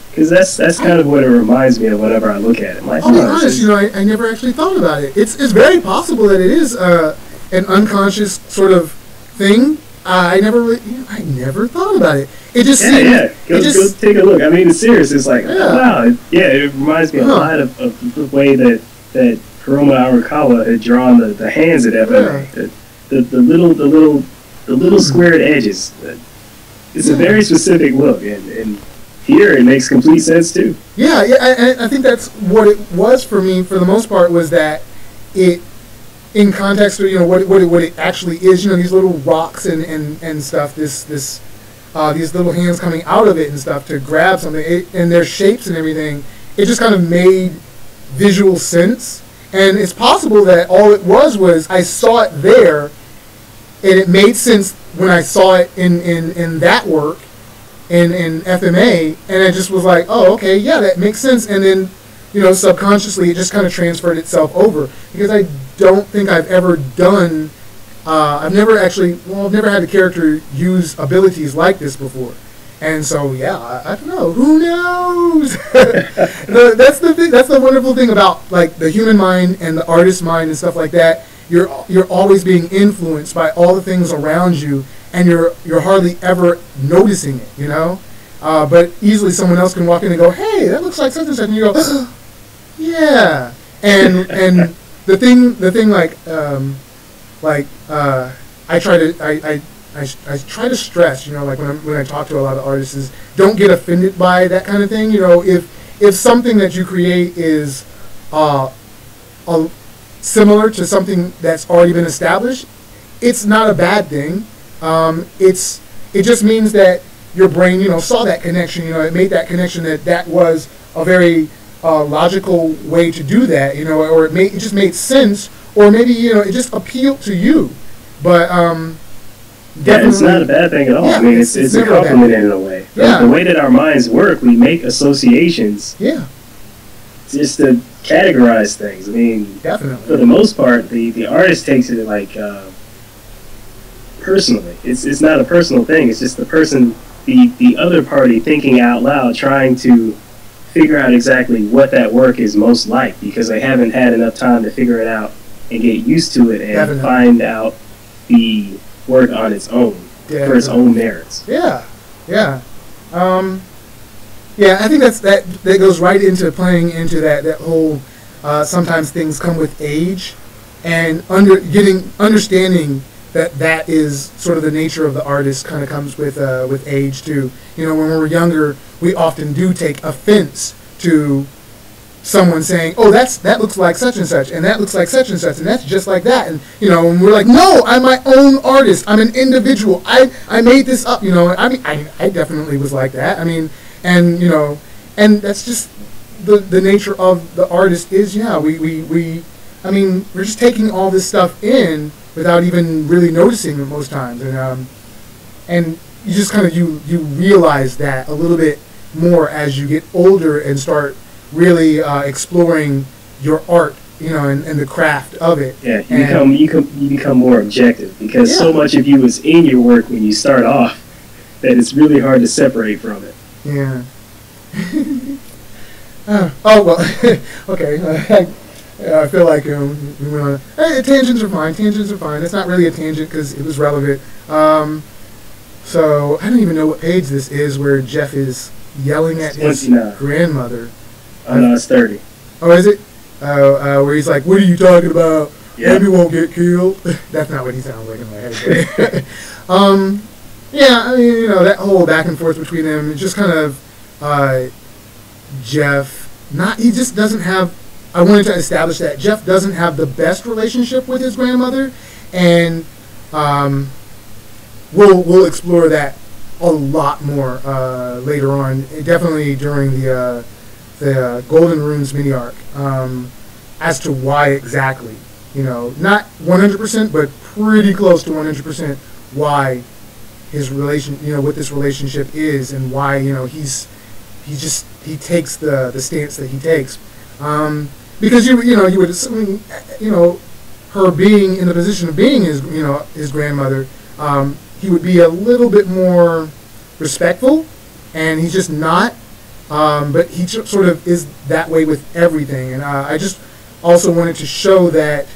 Because that's kind of what it reminds me of whenever I look at it. I'll be honest, I never actually thought about it. It's very possible that it is an unconscious sort of thing. I never thought about it. It just seemed, Go take a look. I mean, it's serious. It's like, wow, it reminds me a lot of the way that Hiroma Arakawa had drawn the hands at FMA. The little squared edges. It's a very specific look, and here it makes complete sense too. Yeah. I think that's what it was for me for the most part, was that it, in context of what it actually is, these little rocks and stuff, these little hands coming out of it and stuff to grab something, and their shapes and everything, it just kind of made visual sense. And it's possible that all it was I saw it there, and it made sense when I saw it in that work in FMA, and I just was like, oh, okay, yeah, that makes sense. And then subconsciously it just kind of transferred itself over, because I don't think I've ever done I've never had a character use abilities like this before. And so, I don't know. Who knows? That's the thing. That's the wonderful thing about like the human mind and the artist mind and stuff like that. You're always being influenced by all the things around you, and you're hardly ever noticing it. But easily someone else can walk in and go, "Hey, that looks like such and such," and you go, "Yeah." And the thing I try to stress, like when I talk to a lot of artists, is don't get offended by that kind of thing. If something that you create is similar to something that's already been established, it's not a bad thing. It just means that your brain, saw that connection. It made that connection that was a very logical way to do that. Or it just made sense, or maybe it just appealed to you. But it's not a bad thing at all. Yeah, I mean, it's a compliment in a way. Yeah. The way that our minds work, we make associations. Yeah. Just to categorize things. I mean, definitely. For the most part, the artist takes it like personally. It's not a personal thing. It's just the person, the other party thinking out loud, trying to figure out exactly what that work is most like, because they haven't had enough time to figure it out and get used to it and Definitely. Find out the work on its own for its own merits. Yeah. I think that goes right into playing into that whole sometimes things come with age, and understanding that is sort of the nature of the artist kind of comes with age too. When we're younger, we often do take offense to someone saying, "Oh, that looks like such and such, and that looks like such and such, and that's just like that." And and we're like, "No, I'm my own artist. I'm an individual. I made this up." I mean, I definitely was like that. I mean, and and that's just the nature of the artist is. I mean, we're just taking all this stuff in without even really noticing it most times, and you just kind of you realize that a little bit more as you get older and start really exploring your art, and the craft of it. Yeah, you become more objective, because so much of you is in your work when you start off that it's really hard to separate from it. Yeah. Oh well. Okay. I feel like we went on. Hey, tangents are fine. It's not really a tangent because it was relevant. So I don't even know what page this is where Jeff is yelling at his 29. grandmother. Oh, no, it's 30. Oh, is it? Where he's like, "What are you talking about? Yeah. Amy won't get killed." That's not what he sounds like in my head. Yeah, I mean, you know, that whole back and forth between them, it just kind of Jeff. He just doesn't have. I wanted to establish that Jeff doesn't have the best relationship with his grandmother, and we'll explore that a lot more later on. Definitely during the Golden Runes mini arc, as to why exactly. You know, not 100%, but pretty close to 100% why his what this relationship is, and why, you know, he takes the stance that he takes. Because you would assume, you know, her being in the position of being his grandmother, he would be a little bit more respectful, and he's just not. But he sort of is that way with everything, and I just also wanted to show that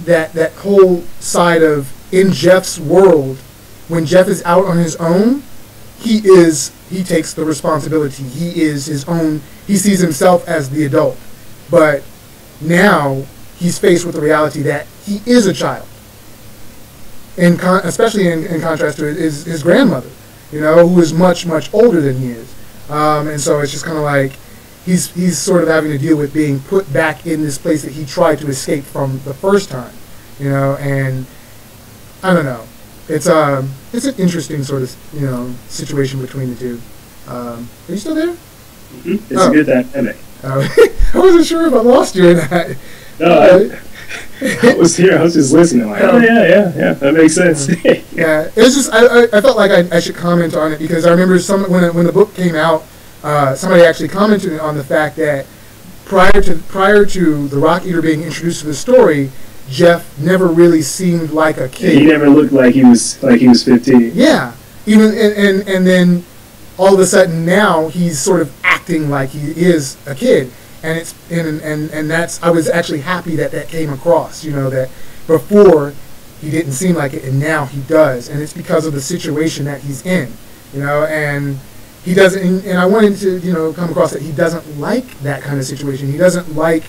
that whole side of, in Jeff's world, when Jeff is out on his own, he takes the responsibility. He is his own. He sees himself as the adult, but now he's faced with the reality that he is a child. Especially in contrast to his grandmother, you know, who is much, much older than he is, and so it's just kind of like he's sort of having to deal with being put back in this place that he tried to escape from the first time, you know. And I don't know, it's an interesting sort of, you know, situation between the two. Are you still there? Mm-hmm. It's a good dynamic. I wasn't sure if I lost you or not. No, I was here. I was just listening. Like, oh yeah, that makes sense. Yeah, it's just I felt like I should comment on it, because I remember when the book came out, somebody actually commented on the fact that prior to the Rock Eater being introduced to the story, Jeff never really seemed like a kid. Yeah, he never looked like he was 15. Yeah, even and then all of a sudden now he's sort of acting like he is a kid. And it's and that's, I was actually happy that came across, you know, that before he didn't seem like it, and now he does, and it's because of the situation that he's in, you know, and he doesn't. And I wanted to, you know, come across that he doesn't like that kind of situation. He doesn't like.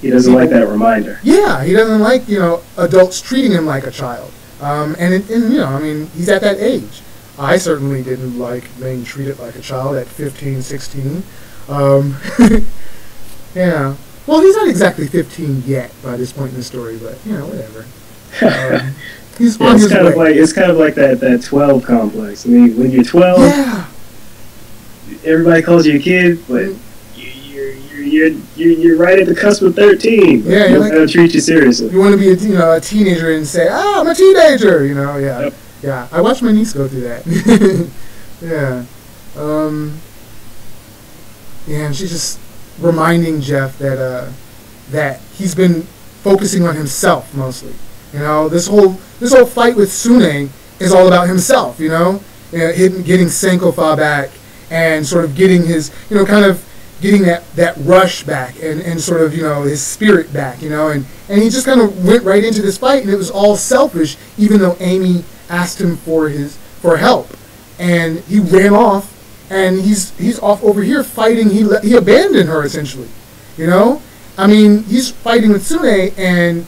He doesn't like that reminder. Yeah, he doesn't like, you know, adults treating him like a child, and you know, I mean, he's at that age. I certainly didn't like being treated like a child at 15, 16. Yeah. Well, he's not exactly 15 yet by this point in the story, but, you know, whatever. He's on his way. It's kind of like that 12 complex. I mean, when you're 12, yeah, everybody calls you a kid, but you're right at the cusp of 13. Yeah, you're like, they'll treat you seriously. You want to be a teenager and say, "Ah, I'm a teenager," you know? Yeah. Yep. Yeah. I watched my niece go through that. Yeah. Yeah, and she's just reminding Jeff that that he's been focusing on himself mostly. You know, this whole fight with Sune is all about himself. You know, getting Sankofa back, and sort of getting his, you know, kind of getting that rush back, and sort of, you know, his spirit back. You know, and he just kind of went right into this fight, and it was all selfish, even though Amy asked him for help, and he ran off. And he's off over here fighting. He abandoned her, essentially, you know. I mean, he's fighting with Sune, and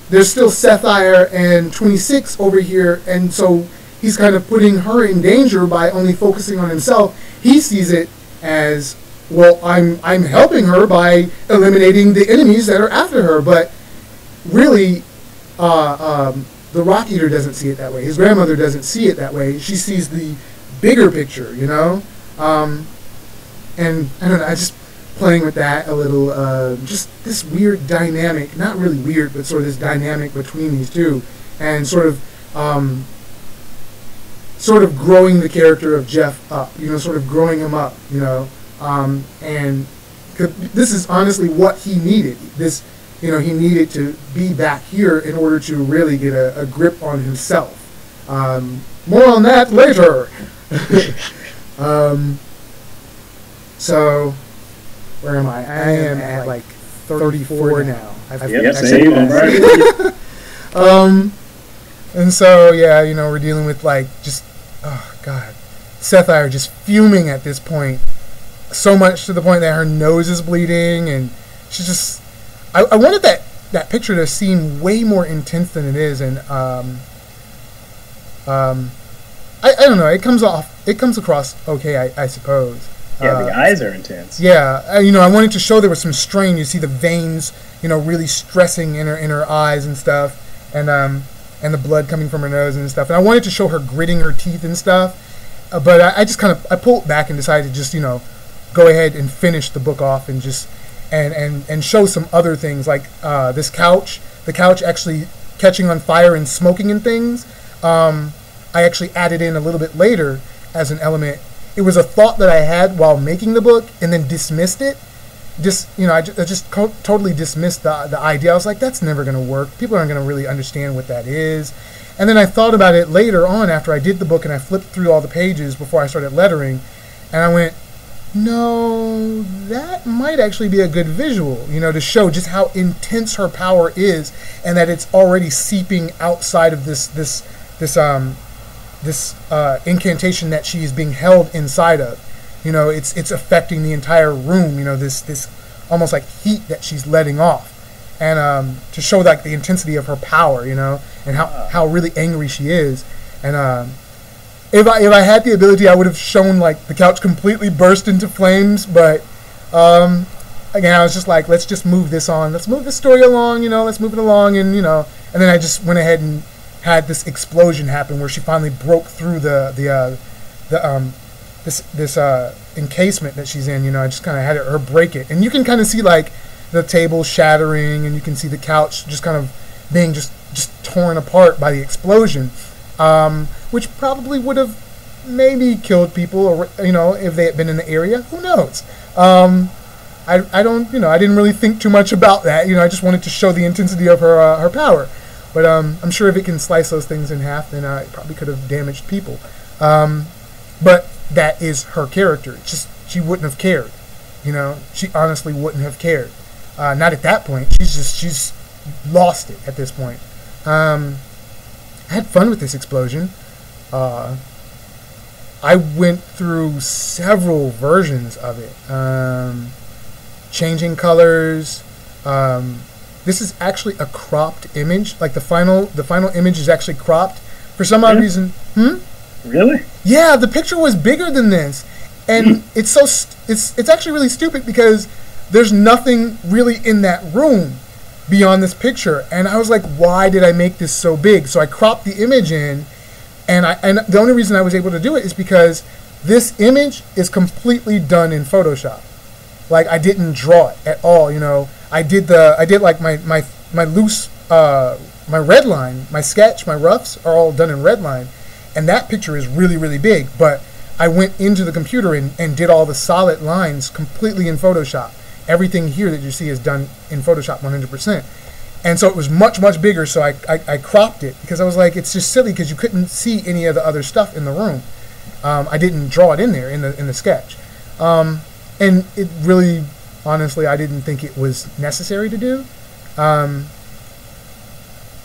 there's still Sapphire and 26 over here, and so he's kind of putting her in danger by only focusing on himself. He sees it as, well, I'm helping her by eliminating the enemies that are after her, but really, the Rock Eater doesn't see it that way. His grandmother doesn't see it that way. She sees the bigger picture, you know. And I don't know, I just playing with that a little, just this weird dynamic, not really weird, but sort of this dynamic between these two, and sort of growing the character of Jeff up, you know, sort of growing him up, you know, and this is honestly what he needed. This, you know, he needed to be back here in order to really get a grip on himself. More on that later. So, where am I? I am at like 34 now. Yep, same. Right. And so, yeah, we're dealing with, like, just, oh, God. Sapphire just fuming at this point. So much to the point that her nose is bleeding, and she's just... I wanted that picture to seem way more intense than it is, and, I don't know, it comes across okay, I suppose. Yeah, the eyes are intense. Yeah, I wanted to show there was some strain. You see the veins, really stressing in her eyes and stuff, and the blood coming from her nose and stuff. And I wanted to show her gritting her teeth and stuff, but I just kind of I pulled back and decided to just go ahead and finish the book off and just and show some other things like this couch, the couch actually catching on fire and smoking and things. I actually added in a little bit later as an element. It was a thought that I had while making the book and then dismissed it. I just totally dismissed the idea. I was like, that's never going to work. People aren't going to really understand what that is. And then I thought about it later on after I did the book and I flipped through all the pages before I started lettering. And I went, no, that might actually be a good visual, to show just how intense her power is and that it's already seeping outside of this incantation that she is being held inside of. It's affecting the entire room. This almost like heat that she's letting off, and to show like the intensity of her power. And how really angry she is. And if I had the ability, I would have shown like the couch completely burst into flames. But again, I was just like, let's just move this on. Let's move the story along. Let's move it along, and and then I just went ahead and had this explosion happen where she finally broke through this encasement that she's in. I just kind of had her break it, and you can kind of see like the table shattering, and you can see the couch just kind of being just torn apart by the explosion, which probably would have maybe killed people, or if they had been in the area. Who knows? I don't I didn't really think too much about that. I just wanted to show the intensity of her power. But I'm sure if it can slice those things in half, then it probably could have damaged people. But that is her character. It's just she wouldn't have cared. She honestly wouldn't have cared. Not at that point. She's lost it at this point. I had fun with this explosion. I went through several versions of it, changing colors. This is actually a cropped image. Like the final image is actually cropped for some odd reason. Really? Yeah, the picture was bigger than this, and it's actually really stupid because there's nothing really in that room beyond this picture. And I was like, why did I make this so big? So I cropped the image in, and the only reason I was able to do it is because this image is completely done in Photoshop. Like I didn't draw it at all. I did like my loose my red line, my sketch, my roughs are all done in red line, and that picture is really, really big. But I went into the computer and did all the solid lines completely in Photoshop. Everything here that you see is done in Photoshop 100%. And so it was much, much bigger, so I cropped it because I was like, it's just silly because you couldn't see any of the other stuff in the room. I didn't draw it in there in the sketch. And it really, honestly, I didn't think it was necessary to do.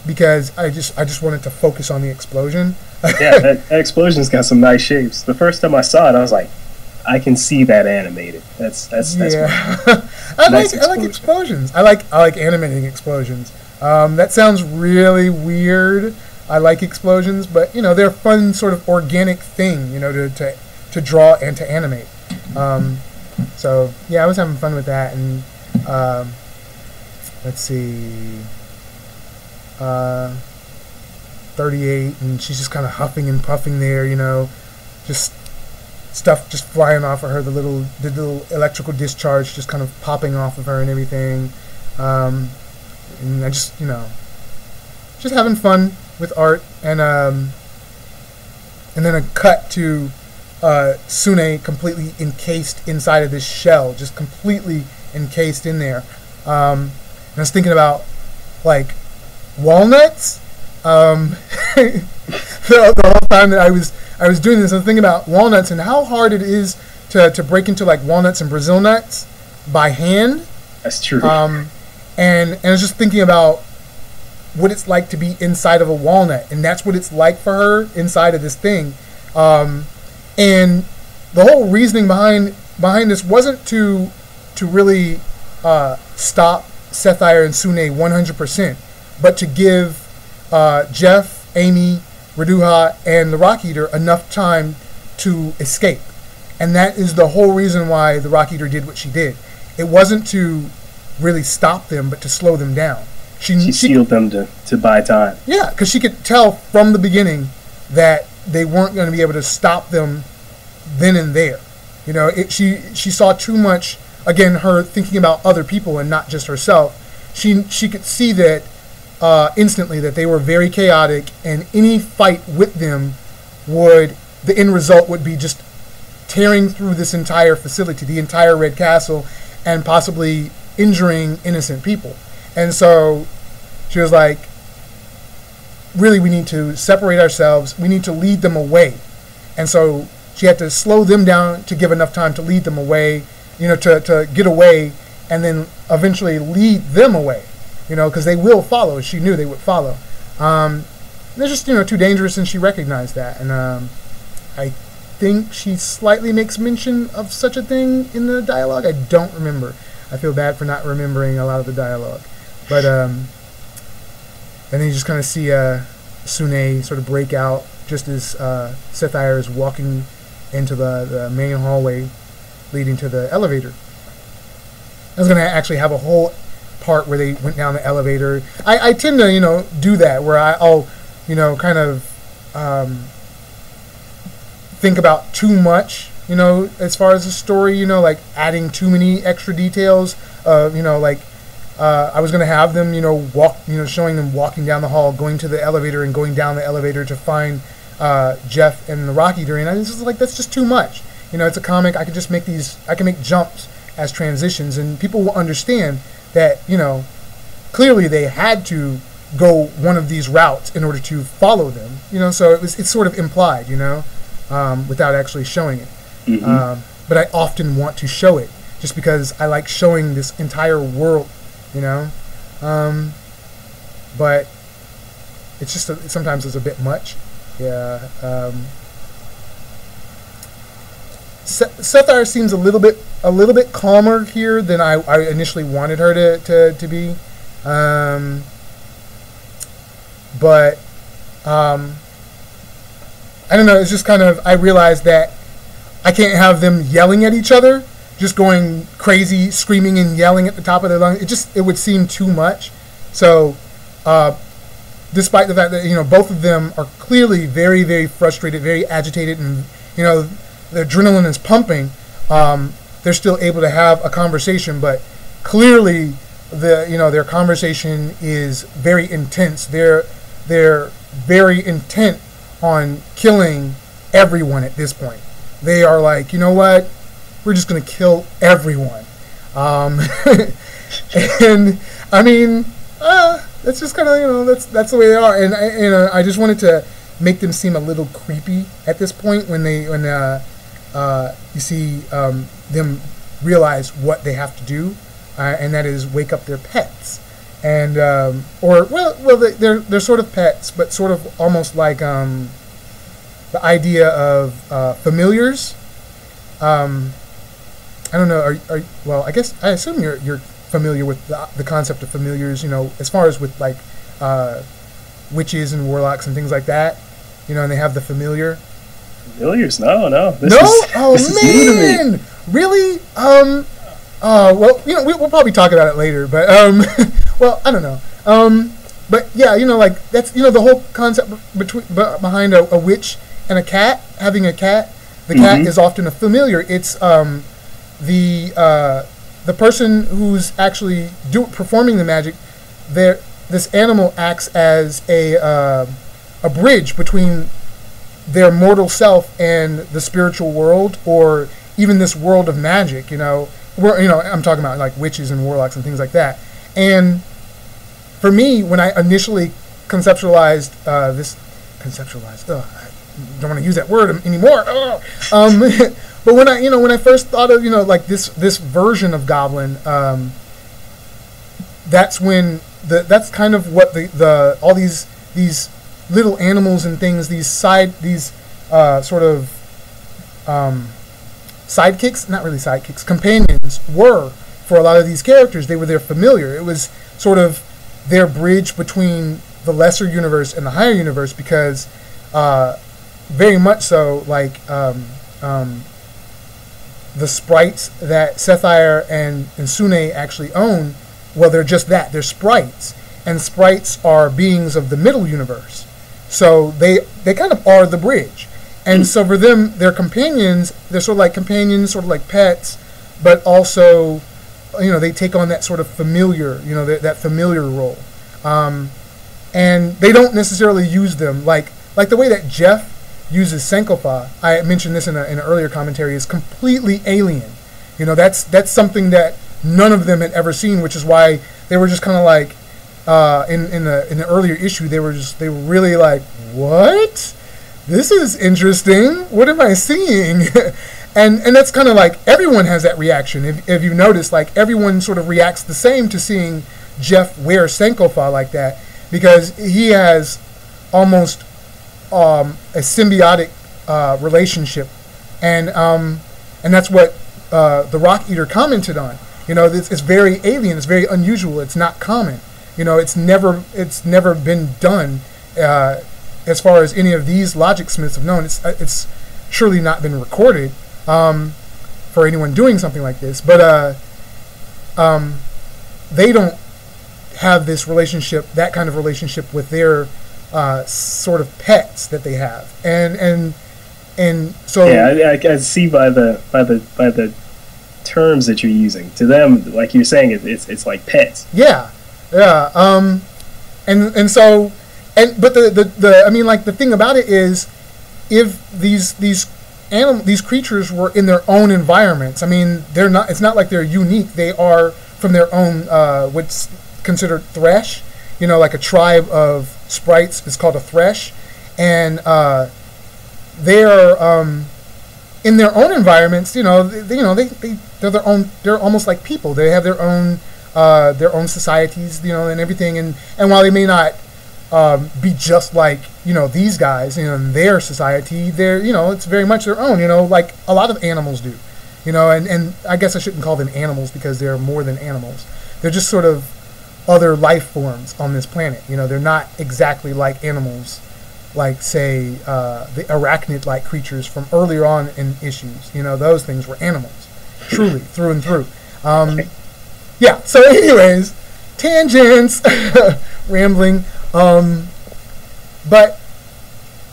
Because I just wanted to focus on the explosion. Yeah, that explosion's got some nice shapes. The first time I saw it, I was like, I can see that animated. That's yeah. I like explosions. I like animating explosions. That sounds really weird. I like explosions, but they're a fun sort of organic thing, to draw and to animate. So yeah, I was having fun with that, and let's see, 38, and she's just kind of huffing and puffing there, just stuff just flying off of her, the little electrical discharge just kind of popping off of her and everything, and I just having fun with art, and then a cut to Sune completely encased inside of this shell, just completely encased in there. And I was thinking about like walnuts. The whole time that I was doing this, I was thinking about walnuts and how hard it is to break into like walnuts and Brazil nuts by hand. That's true. And I was just thinking about what it's like to be inside of a walnut, and that's what it's like for her inside of this thing. And the whole reasoning behind this wasn't to really stop Sapphire and Sune 100%, but to give Jeff, Amy, Reduha, and the Rock Eater enough time to escape. And that is the whole reason why the Rock Eater did what she did. It wasn't to really stop them, but to slow them down. She sealed them to buy time. Yeah, because she could tell from the beginning that they weren't going to be able to stop them then and there. You know, she saw too much, again, her thinking about other people and not just herself. She could see that instantly that they were very chaotic, and any fight with them the end result would be just tearing through this entire facility, the entire Red Castle, and possibly injuring innocent people. And so she was like, really, we need to separate ourselves. We need to lead them away. And so she had to slow them down to give enough time to lead them away, you know, to get away, and then eventually lead them away, you know, because they will follow. She knew they would follow. They're just, you know, too dangerous, and she recognized that. And I think she slightly makes mention of such a thing in the dialogue. I don't remember. I feel bad for not remembering a lot of the dialogue. But and then you just kind of see Sune sort of break out just as Sapphire is walking into the main hallway leading to the elevator. I was going to actually have a whole part where they went down the elevator. I tend to, you know, do that where I'll, you know, kind of think about too much, you know, as far as the story, you know, like adding too many extra details. You know, like I was going to have them, you know, showing them walking down the hall, going to the elevator, and going down the elevator to find Jeff and the Rock Eater. And I was just like, that's just too much. You know, it's a comic. I can make jumps as transitions, and people will understand that, you know, clearly they had to go one of these routes in order to follow them. You know, so it's sort of implied, you know, without actually showing it. Mm-hmm. But I often want to show it just because I like showing this entire world, you know. But it's just sometimes it's a bit much. Yeah. Sapphire seems a little bit calmer here than I initially wanted her to be. But I don't know, it's just kind of, I realized that I can't have them yelling at each other, just going crazy, screaming and yelling at the top of their lungs. It would seem too much. So, despite the fact that, you know, both of them are clearly very, very frustrated, very agitated, and, you know, the adrenaline is pumping, they're still able to have a conversation, but clearly their conversation is very intense. They're very intent on killing everyone at this point. They are like, you know what? We're just going to kill everyone. And I mean, that's just kind of, you know, that's the way they are. And I just wanted to make them seem a little creepy at this point when you see them realize what they have to do, and that is wake up their pets. And they're sort of pets, but sort of almost like the idea of familiars. I don't know. Well, I guess I assume you're familiar with the concept of familiars. You know, as far as with like witches and warlocks and things like that. You know, and they have the familiar. Familiars? No. This is man, really? Well, you know, we'll probably talk about it later, but well, I don't know. But yeah, you know, like that's, you know, the whole concept behind a witch and a cat, having a cat. The cat is often a familiar. It's the person who's actually performing the magic. This animal acts as a bridge between their mortal self and the spiritual world, or even this world of magic. You know, I'm talking about like witches and warlocks and things like that. And for me, when I initially conceptualized I don't want to use that word anymore. But when I first thought of, you know, like this version of Goblin, that's when that's kind of what the all these little animals and things, these sort of sidekicks, not really sidekicks, companions were for a lot of these characters. They were their familiar. It was sort of their bridge between the lesser universe and the higher universe, because very much so, like the sprites that Sethire and Sune actually own, well, they're just that. They're sprites. And sprites are beings of the middle universe. So they kind of are the bridge. And so for them, they're companions. They're sort of like companions, sort of like pets, but also, they take on that sort of familiar, that familiar role. And they don't necessarily use them like the way that Jeff uses Sankofa. I mentioned this in an earlier commentary, is completely alien. That's something that none of them had ever seen, which is why they were just kind of like, in the earlier issue, they were really like, what? This is interesting. What am I seeing? and that's kind of like, everyone has that reaction. If you notice, like, everyone sort of reacts the same to seeing Jeff wear Sankofa like that, because he has almost a symbiotic relationship, and that's what the Rock Eater commented on. It's very alien. It's very unusual. It's not common. It's never been done as far as any of these logic smiths have known. It's surely not been recorded for anyone doing something like this. But they don't have this relationship, that kind of relationship with their sort of pets that they have, and so I see by the terms that you're using. To them, like you're saying, it's like pets. Yeah. And so, but the thing about it is, if these creatures were in their own environments, they're not. It's not like they're unique. They are from their own what's considered thresh. Like a tribe of sprites is called a thresh, and they are in their own environments. They're their own. They're almost like people. They have their own societies, and everything. And while they may not be just like these guys, in their society, they're it's very much their own. Like a lot of animals do. And I guess I shouldn't call them animals, because they're more than animals. They're just sort of other life forms on this planet. They're not exactly like animals, like, say, the arachnid-like creatures from earlier on in issues. Those things were animals, truly, through and through. Yeah, so anyways, tangents, rambling. But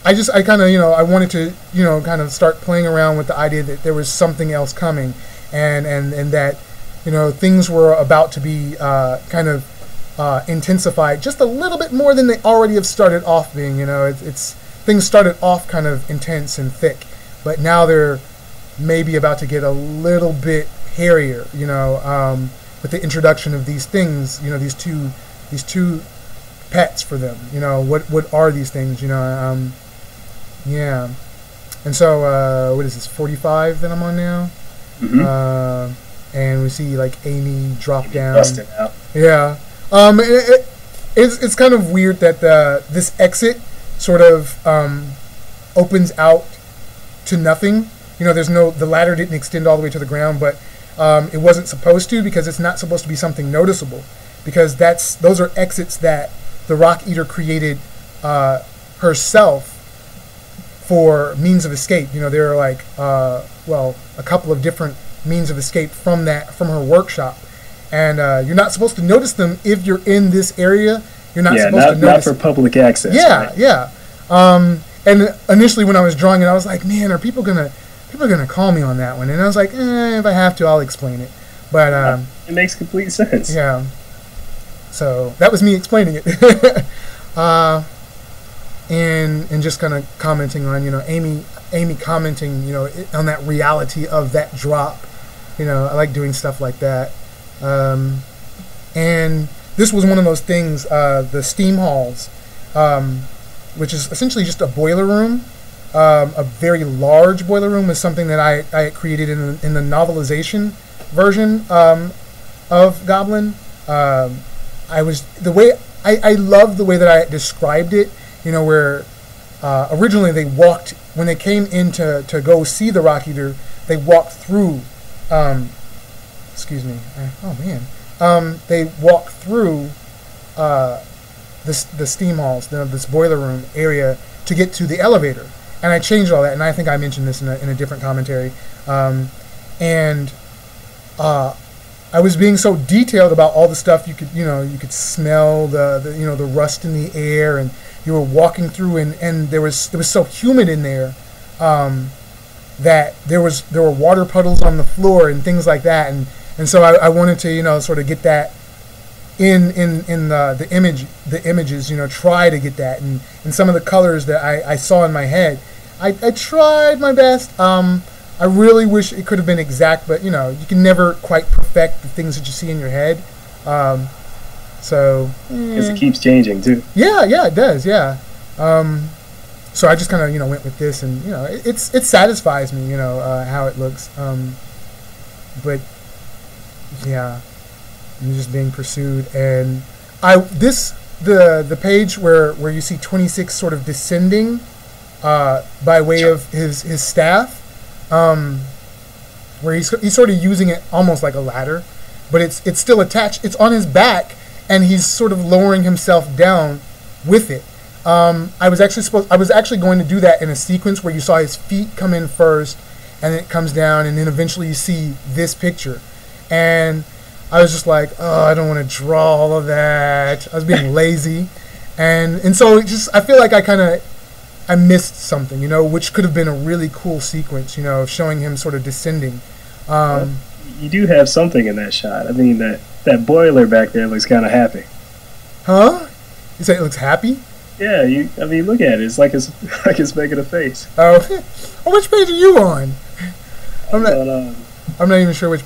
I kind of, I wanted to, kind of start playing around with the idea that there was something else coming, and that, things were about to be kind of intensified just a little bit more than they already have started off being. Things started off kind of intense and thick, but now they're maybe about to get a little bit hairier, with the introduction of these things, these two pets for them. What are these things? Yeah. And so what is this, 45 that I'm on now? Mm-hmm. And we see like Amy drop down. Busted out. Yeah. It's kind of weird that this exit sort of opens out to nothing. The ladder didn't extend all the way to the ground, but it wasn't supposed to, because it's not supposed to be something noticeable, because those are exits that the Rock Eater created herself for means of escape. There are like a couple of different means of escape from her workshop, and you're not supposed to notice them if you're in this area. You're not supposed to notice. Not for public access. Yeah, right? Yeah. And initially when I was drawing it, I was like, man, are people gonna call me on that one? And I was like, if I have to, I'll explain it. But it makes complete sense. Yeah. So that was me explaining it. And just kind of commenting on, Amy commenting, on that reality of that drop. I like doing stuff like that. And this was one of those things, the steam halls, which is essentially just a boiler room. A very large boiler room is something that I had created in the novelization version of Goblin. I was the way I love the way that I described it. You know, where originally they walked when they came in to go see the Rock Eater. They walked through. Excuse me. Oh man. They walked through the steam halls, this boiler room area to get to the elevator. And I changed all that, and I think I mentioned this in a different commentary. And I was being so detailed about all the stuff you could smell the rust in the air, and you were walking through, and it was so humid in there that there were water puddles on the floor and things like that, and so I wanted to sort of get that in the images, try to get that, and some of the colors that I saw in my head. I tried my best. I really wish it could have been exact, but you can never quite perfect the things that you see in your head. Because it keeps changing too. Yeah, it does. Yeah. So I just kind of went with this, and it satisfies me, how it looks. But yeah, I'm just being pursued, and the page where you see 26 sort of descending by way of his staff. Where he's sort of using it almost like a ladder, but it's still attached. It's on his back, and he's sort of lowering himself down with it. I was actually going to do that in a sequence where you saw his feet come in first, and then it comes down, and then eventually you see this picture. And I was just like, oh, I don't want to draw all of that. I was being lazy, and so I feel like I missed something, which could have been a really cool sequence, of showing him sort of descending. You do have something in that shot. I mean, that boiler back there looks kind of happy. Huh? You say it looks happy? Yeah, look at it. It's like it's making a face. Oh, which page are you on? I'm not even sure which.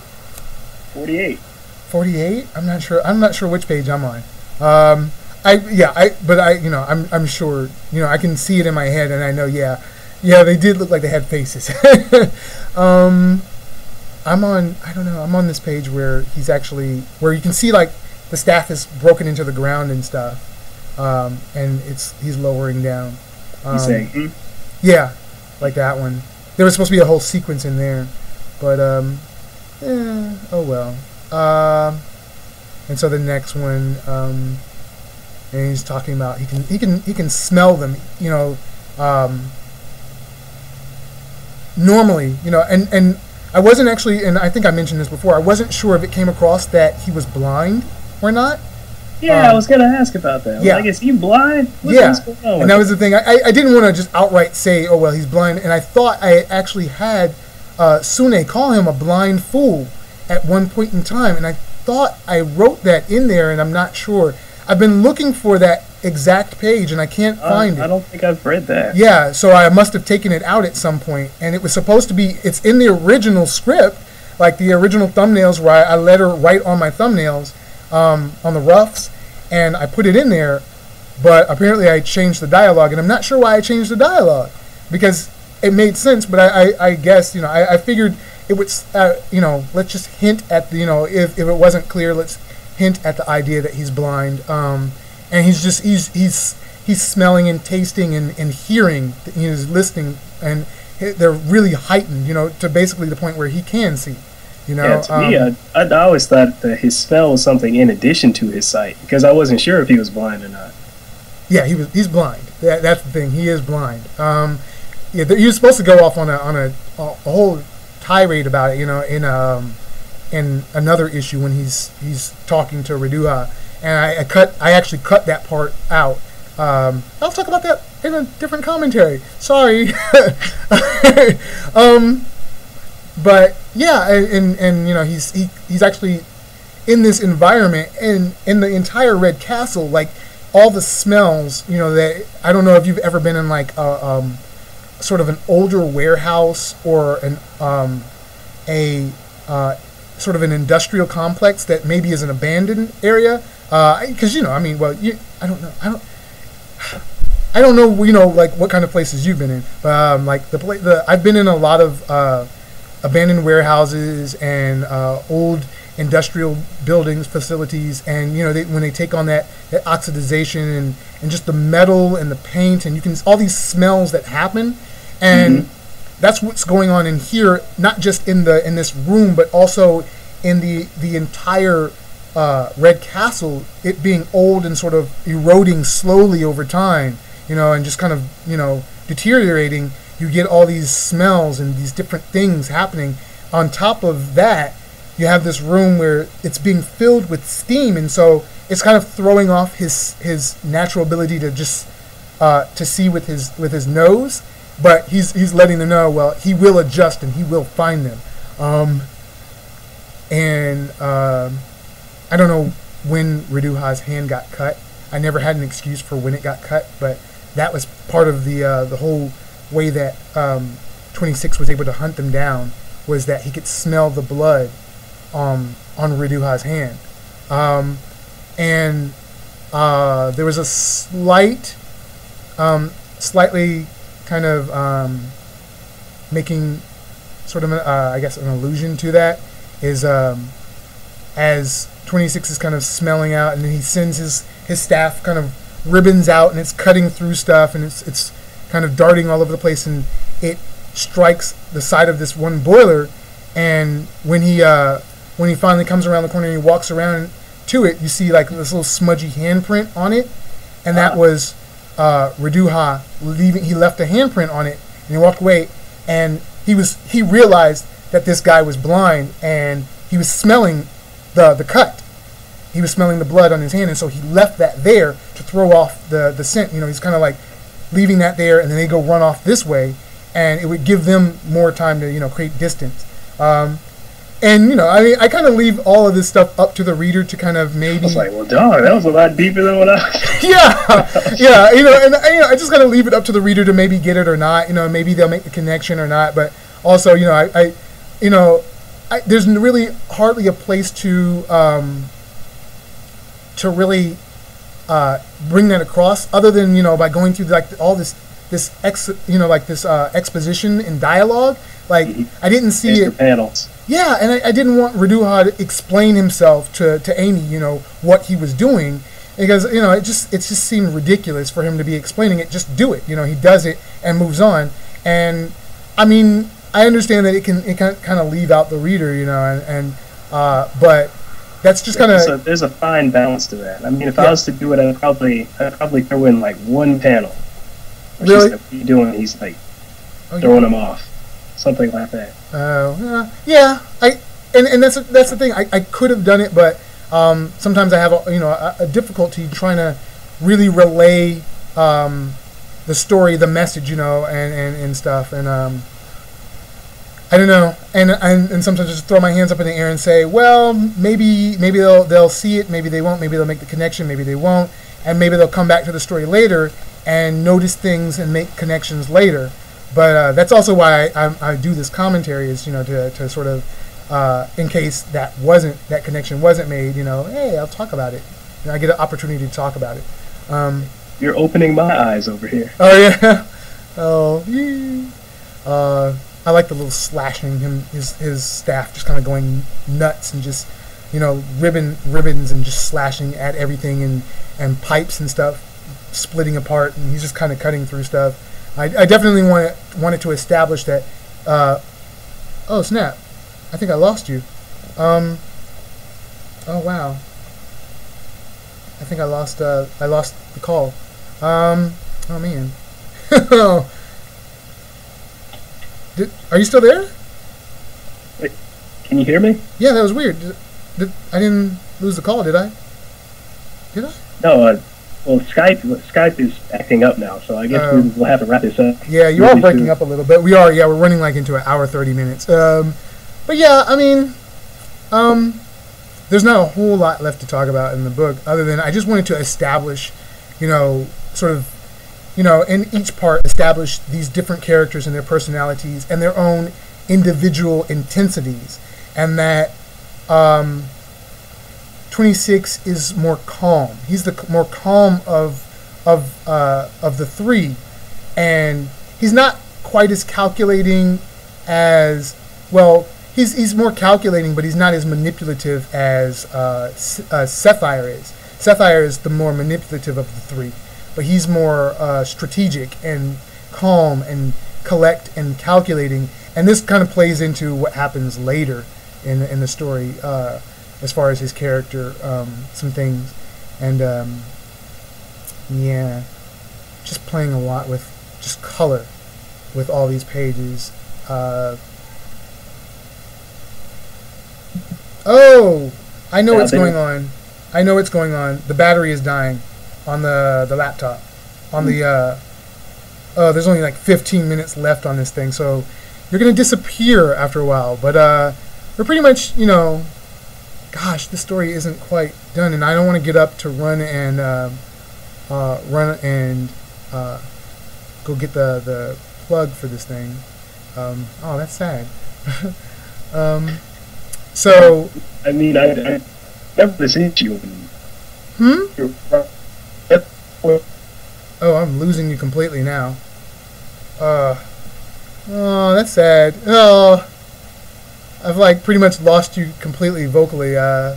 48. 48? I'm not sure which page I'm on. I'm sure, I can see it in my head, and I know, yeah, they did look like they had faces. I'm on this page where where you can see, like, the staff is broken into the ground and stuff, and he's lowering down. You saying, Yeah, like that one. There was supposed to be a whole sequence in there, but, oh well. And so the next one, and he's talking about he can smell them, normally, and I wasn't actually, and I think I mentioned this before, I wasn't sure if it came across that he was blind or not. Yeah, I was gonna ask about that. Yeah. Like, is he blind? What's going on and that was the thing. I didn't want to just outright say, oh well, he's blind, and I thought I actually had Sune call him a blind fool at one point in time, and I thought I wrote that in there, and I'm not sure. I've been looking for that exact page, and I can't find it. I don't think I've read that. Yeah, so I must have taken it out at some point, and it was supposed to be, it's in the original script, like the original thumbnails where I let her write on my thumbnails, on the roughs, and I put it in there, but apparently I changed the dialogue, and I'm not sure why I changed the dialogue, because it made sense, but I guess, I figured it would, let's just hint at the, if it wasn't clear, let's hint at the idea that he's blind, and he's smelling and tasting and hearing, he's listening, and they're really heightened, to basically the point where he can see, Yeah, to me, I always thought that his smell was something in addition to his sight, because I wasn't sure if he was blind or not. Yeah, he's blind. That's the thing. He is blind. He was supposed to go off on a whole tirade about it, in another issue when he's talking to Reduha, and I actually cut that part out. I'll talk about that in a different commentary. Sorry. But yeah, and he's actually in this environment, and in the entire Red Castle, like all the smells, that I don't know if you've ever been in like a sort of an older warehouse or a sort of an industrial complex that maybe is an abandoned area, because I don't know, like what kind of places you've been in, but like I've been in a lot of abandoned warehouses and old industrial buildings, facilities, and when they take on that oxidization and just the metal and the paint, and you can all these smells that happen, and that's what's going on in here, not just in this room, but also in the entire Red Castle, it being old and sort of eroding slowly over time, and just kind of deteriorating. You get all these smells and these different things happening. On top of that, you have this room where it's being filled with steam, and so it's kind of throwing off his natural ability to just to see with his nose. But he's letting them know, well, he will adjust and he will find them. I don't know when Reduha's hand got cut. I never had an excuse for when it got cut, but that was part of the whole way that 26 was able to hunt them down, was that he could smell the blood on Reduha's hand. There was a slightly kind of making sort of, I guess, an allusion to that is as 26 is kind of smelling out, and then he sends his staff kind of ribbons out, and it's cutting through stuff, and it's kind of darting all over the place, and it strikes the side of this one boiler. And when he finally comes around the corner and he walks around to it, you see like this little smudgy handprint on it, and that was Reduha leaving. He left a handprint on it, and he walked away, and he realized that this guy was blind, and he was smelling the cut. He was smelling the blood on his hand, and so he left that there to throw off the scent. He's kind of like leaving that there, and then they go run off this way, and it would give them more time to create distance. I kind of leave all of this stuff up to the reader to kind of maybe. I was like, well, dog, that was a lot deeper than what I. yeah, I just kind of leave it up to the reader to maybe get it or not. Maybe they'll make the connection or not. But also, there's really hardly a place to really bring that across, other than by going through like all this exposition and dialogue. Like I didn't see it. Panels. Yeah, and I didn't want Reduha to explain himself to Amy, what he was doing, because it just seemed ridiculous for him to be explaining it. Just do it, he does it and moves on. And I mean, I understand that it can kind of leave out the reader, but that's just kind of. There's a fine balance to that. I mean, if I was to do it, I'd probably throw in like one panel. Really? What are you doing? He's like throwing him off. Something like that. Yeah. And that's the thing. I could have done it, but sometimes I have a difficulty trying to really relay the story, the message, and stuff. And I don't know. And sometimes I just throw my hands up in the air and say, well, maybe they'll see it, maybe they won't, maybe they'll make the connection, maybe they won't, and maybe they'll come back to the story later and notice things and make connections later. But that's also why I do this commentary, is to sort of in case that connection wasn't made, hey, I'll talk about it. I get an opportunity to talk about it. You're opening my eyes over here. Oh yeah. Oh yeah. I like the little slashing, his staff just kind of going nuts and just ribbons and just slashing at everything, and pipes and stuff splitting apart, and he's just kind of cutting through stuff. I definitely wanted to establish that. Oh snap! I think I lost you. Oh wow! I think I lost the call. Oh man! Are you still there? Wait, can you hear me? Yeah, that was weird. I didn't lose the call, did I? Did I? No. Well, Skype is acting up now, so I guess we'll have to wrap this up. Yeah, you are breaking up a little bit. We are, yeah, we're running like into an hour 30 minutes. But yeah, I mean, there's not a whole lot left to talk about in the book, other than I just wanted to establish, sort of, in each part, establish these different characters and their personalities and their own individual intensities, and that 26 is more calm. He's the more calm of the three, and he's not quite as calculating as well. he's more calculating, but he's not as manipulative as Sapphire is. Sapphire is the more manipulative of the three, but he's more strategic and calm and collect and calculating. And this kind of plays into what happens later in the story as far as his character, some things. And yeah, just playing a lot with just color with all these pages. Oh, I know what's going on. I know what's going on. The battery is dying on the laptop. On the oh, there's only like 15 minutes left on this thing, so you're gonna disappear after a while. But we're pretty much, you know, gosh, the story isn't quite done, and I don't want to get up to run and go get the plug for this thing. Oh, that's sad. So I mean, I never seen you. Oh, I'm losing you completely now. Oh, that's sad. Oh, I've like pretty much lost you completely vocally. Oh,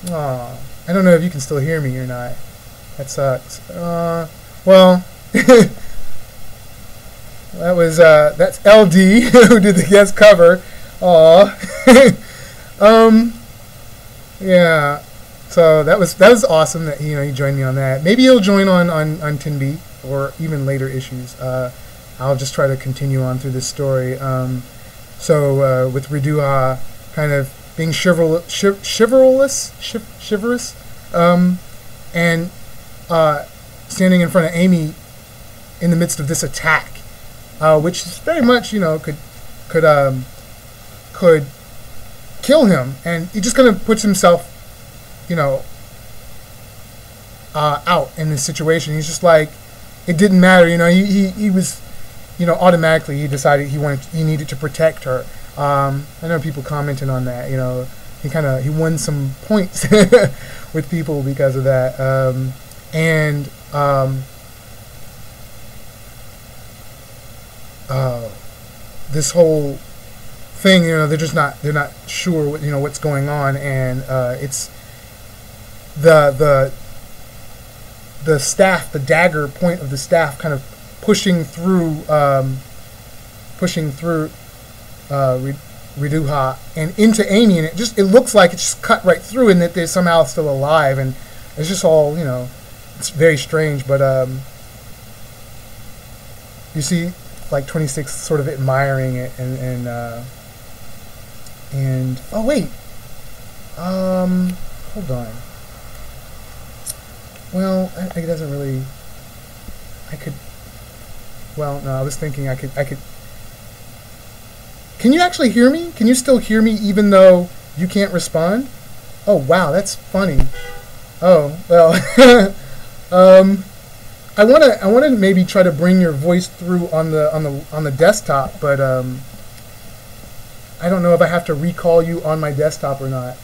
I don't know if you can still hear me or not. That sucks. Well, that was that's LD who did the guest cover. Aw. Yeah. So that was awesome that he joined me on that. Maybe he'll join on 10B or even later issues. I'll just try to continue on through this story. So with Reduha kind of being chivalrous, and standing in front of Amy in the midst of this attack, which is very much could kill him, and he just kind of puts himself out in this situation. He's just like, it didn't matter, he was, automatically he decided he needed to protect her. I know people commented on that, he won some points with people because of that. This whole thing, they're not sure what's going on, and it's the staff, the dagger point of the staff, kind of pushing through Reduha and into Amy, and it looks like it's just cut right through, and that they're somehow still alive, and it's just all it's very strange. But you see, like 26 sort of admiring it, and oh wait, hold on. Well, it doesn't really. I could. Well, no, I was thinking I could. Can you actually hear me? Can you still hear me even though you can't respond? Oh wow, that's funny. Oh well. I wanna maybe try to bring your voice through on the desktop, but I don't know if I have to recall you on my desktop or not.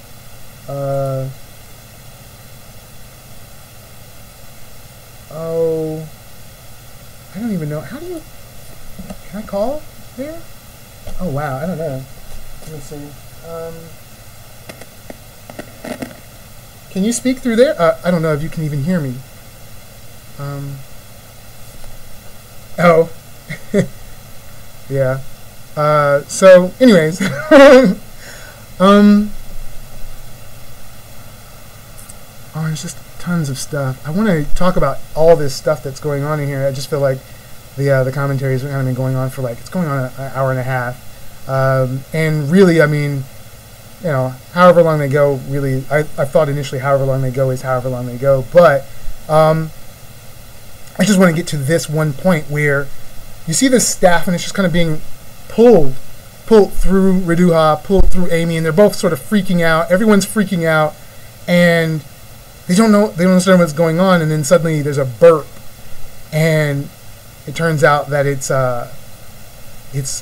Oh, I don't even know. How do you? Can I call there? Oh wow, I don't know. Let me see. Can you speak through there? I don't know if you can even hear me. Oh. Yeah. So, anyways. Oh, there's just tons of stuff. I want to talk about all this stuff that's going on in here. I just feel like the commentaries are kind of been going on for it's going on an hour and a half. And really, I mean, however long they go, really, I thought initially however long they go is however long they go. But I just want to get to this one point where you see this staff, and it's just kind of being pulled through Reduha, pulled through Amy, and they're both sort of freaking out. Everyone's freaking out, and they don't understand what's going on. And then suddenly there's a burp, and it turns out that it's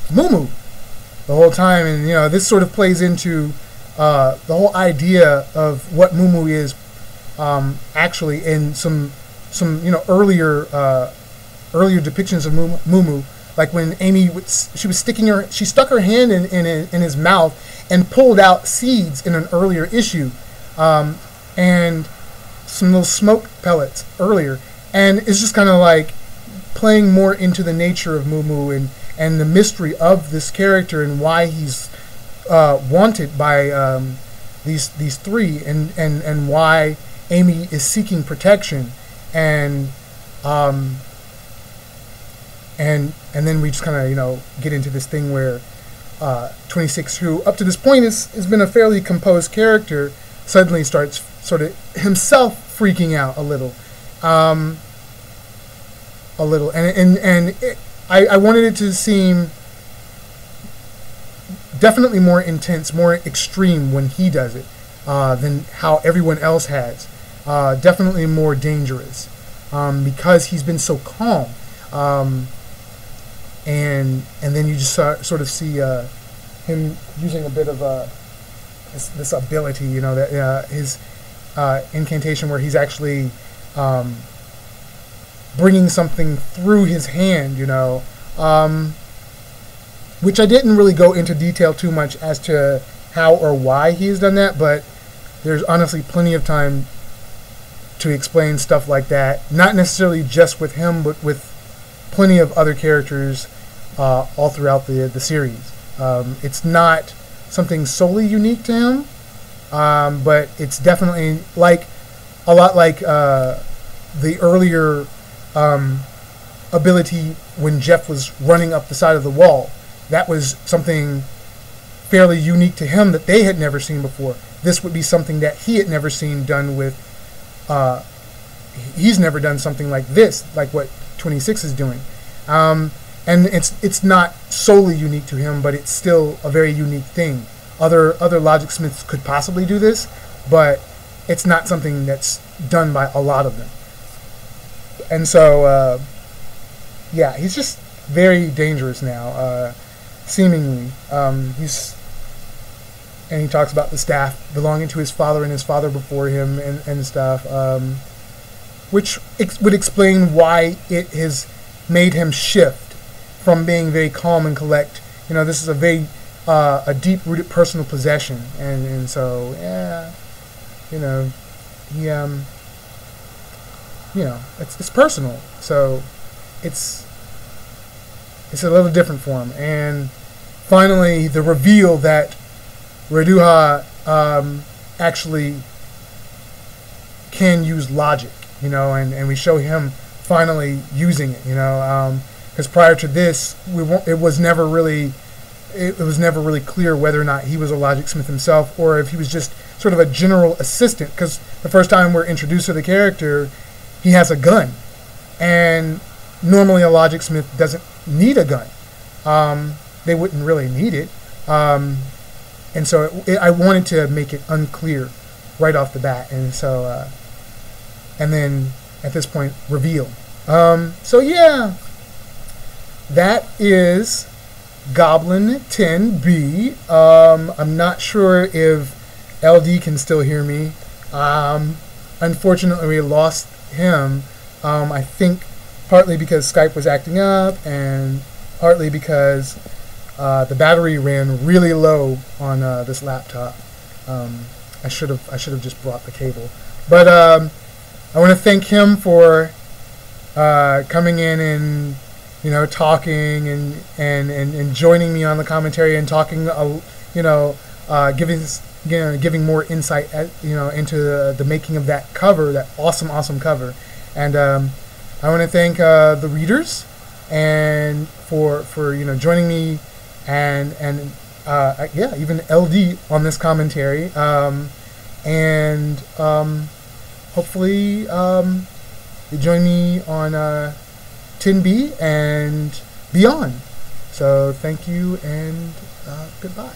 Mumu the whole time. And this sort of plays into the whole idea of what Mumu is actually in some earlier depictions of Mumu, like when Amy she stuck her hand in his mouth, and pulled out seeds in an earlier issue, and some little smoke pellets earlier, and it's just kind of like playing more into the nature of Moo and the mystery of this character and why he's wanted by these three, and why Amy is seeking protection, and then we just kind of get into this thing where 26, who up to this point has been a fairly composed character, suddenly starts sort of himself freaking out a little, I wanted it to seem definitely more intense, more extreme when he does it than how everyone else has. Definitely more dangerous because he's been so calm, and then you just sort of see him using a bit of this ability, that his incantation where he's actually bringing something through his hand, which I didn't really go into detail too much as to how or why he has done that, but there's honestly plenty of time to explain stuff like that, not necessarily just with him, but with plenty of other characters all throughout the series. It's not something solely unique to him, but it's definitely a lot like the earlier ability when Jeff was running up the side of the wall. That was something fairly unique to him that they had never seen before. This would be something that he had never seen done with. He's never done something like this, like what 26 is doing. And it's not solely unique to him, but it's still a very unique thing. Other logic smiths could possibly do this, but it's not something that's done by a lot of them. And so, yeah, he's just very dangerous now, seemingly. And he talks about the staff belonging to his father and his father before him and stuff, which would explain why it has made him shift from being very calm and collect. This is a very a deep-rooted personal possession, and so yeah, he it's personal, so it's a little different for him. And finally, the reveal that Reduha actually can use logic, and we show him finally using it, because prior to this, it was never really clear whether or not he was a logic smith himself, or if he was just sort of a general assistant, because the first time we're introduced to the character, he has a gun, and normally a logic smith doesn't need a gun. They wouldn't really need it, and so I wanted to make it unclear right off the bat, and so and then at this point reveal. So yeah, that is Goblin 10B. I'm not sure if LD can still hear me. Unfortunately, we lost him. I think partly because Skype was acting up, and partly because the battery ran really low on this laptop. I should have just brought the cable. But I want to thank him for coming in and talking and joining me on the commentary and talking, giving more insight into the making of that cover, that awesome cover. And I want to thank the readers and for joining me and yeah, even LD on this commentary, and hopefully you join me on 10B and beyond. So thank you, and goodbye.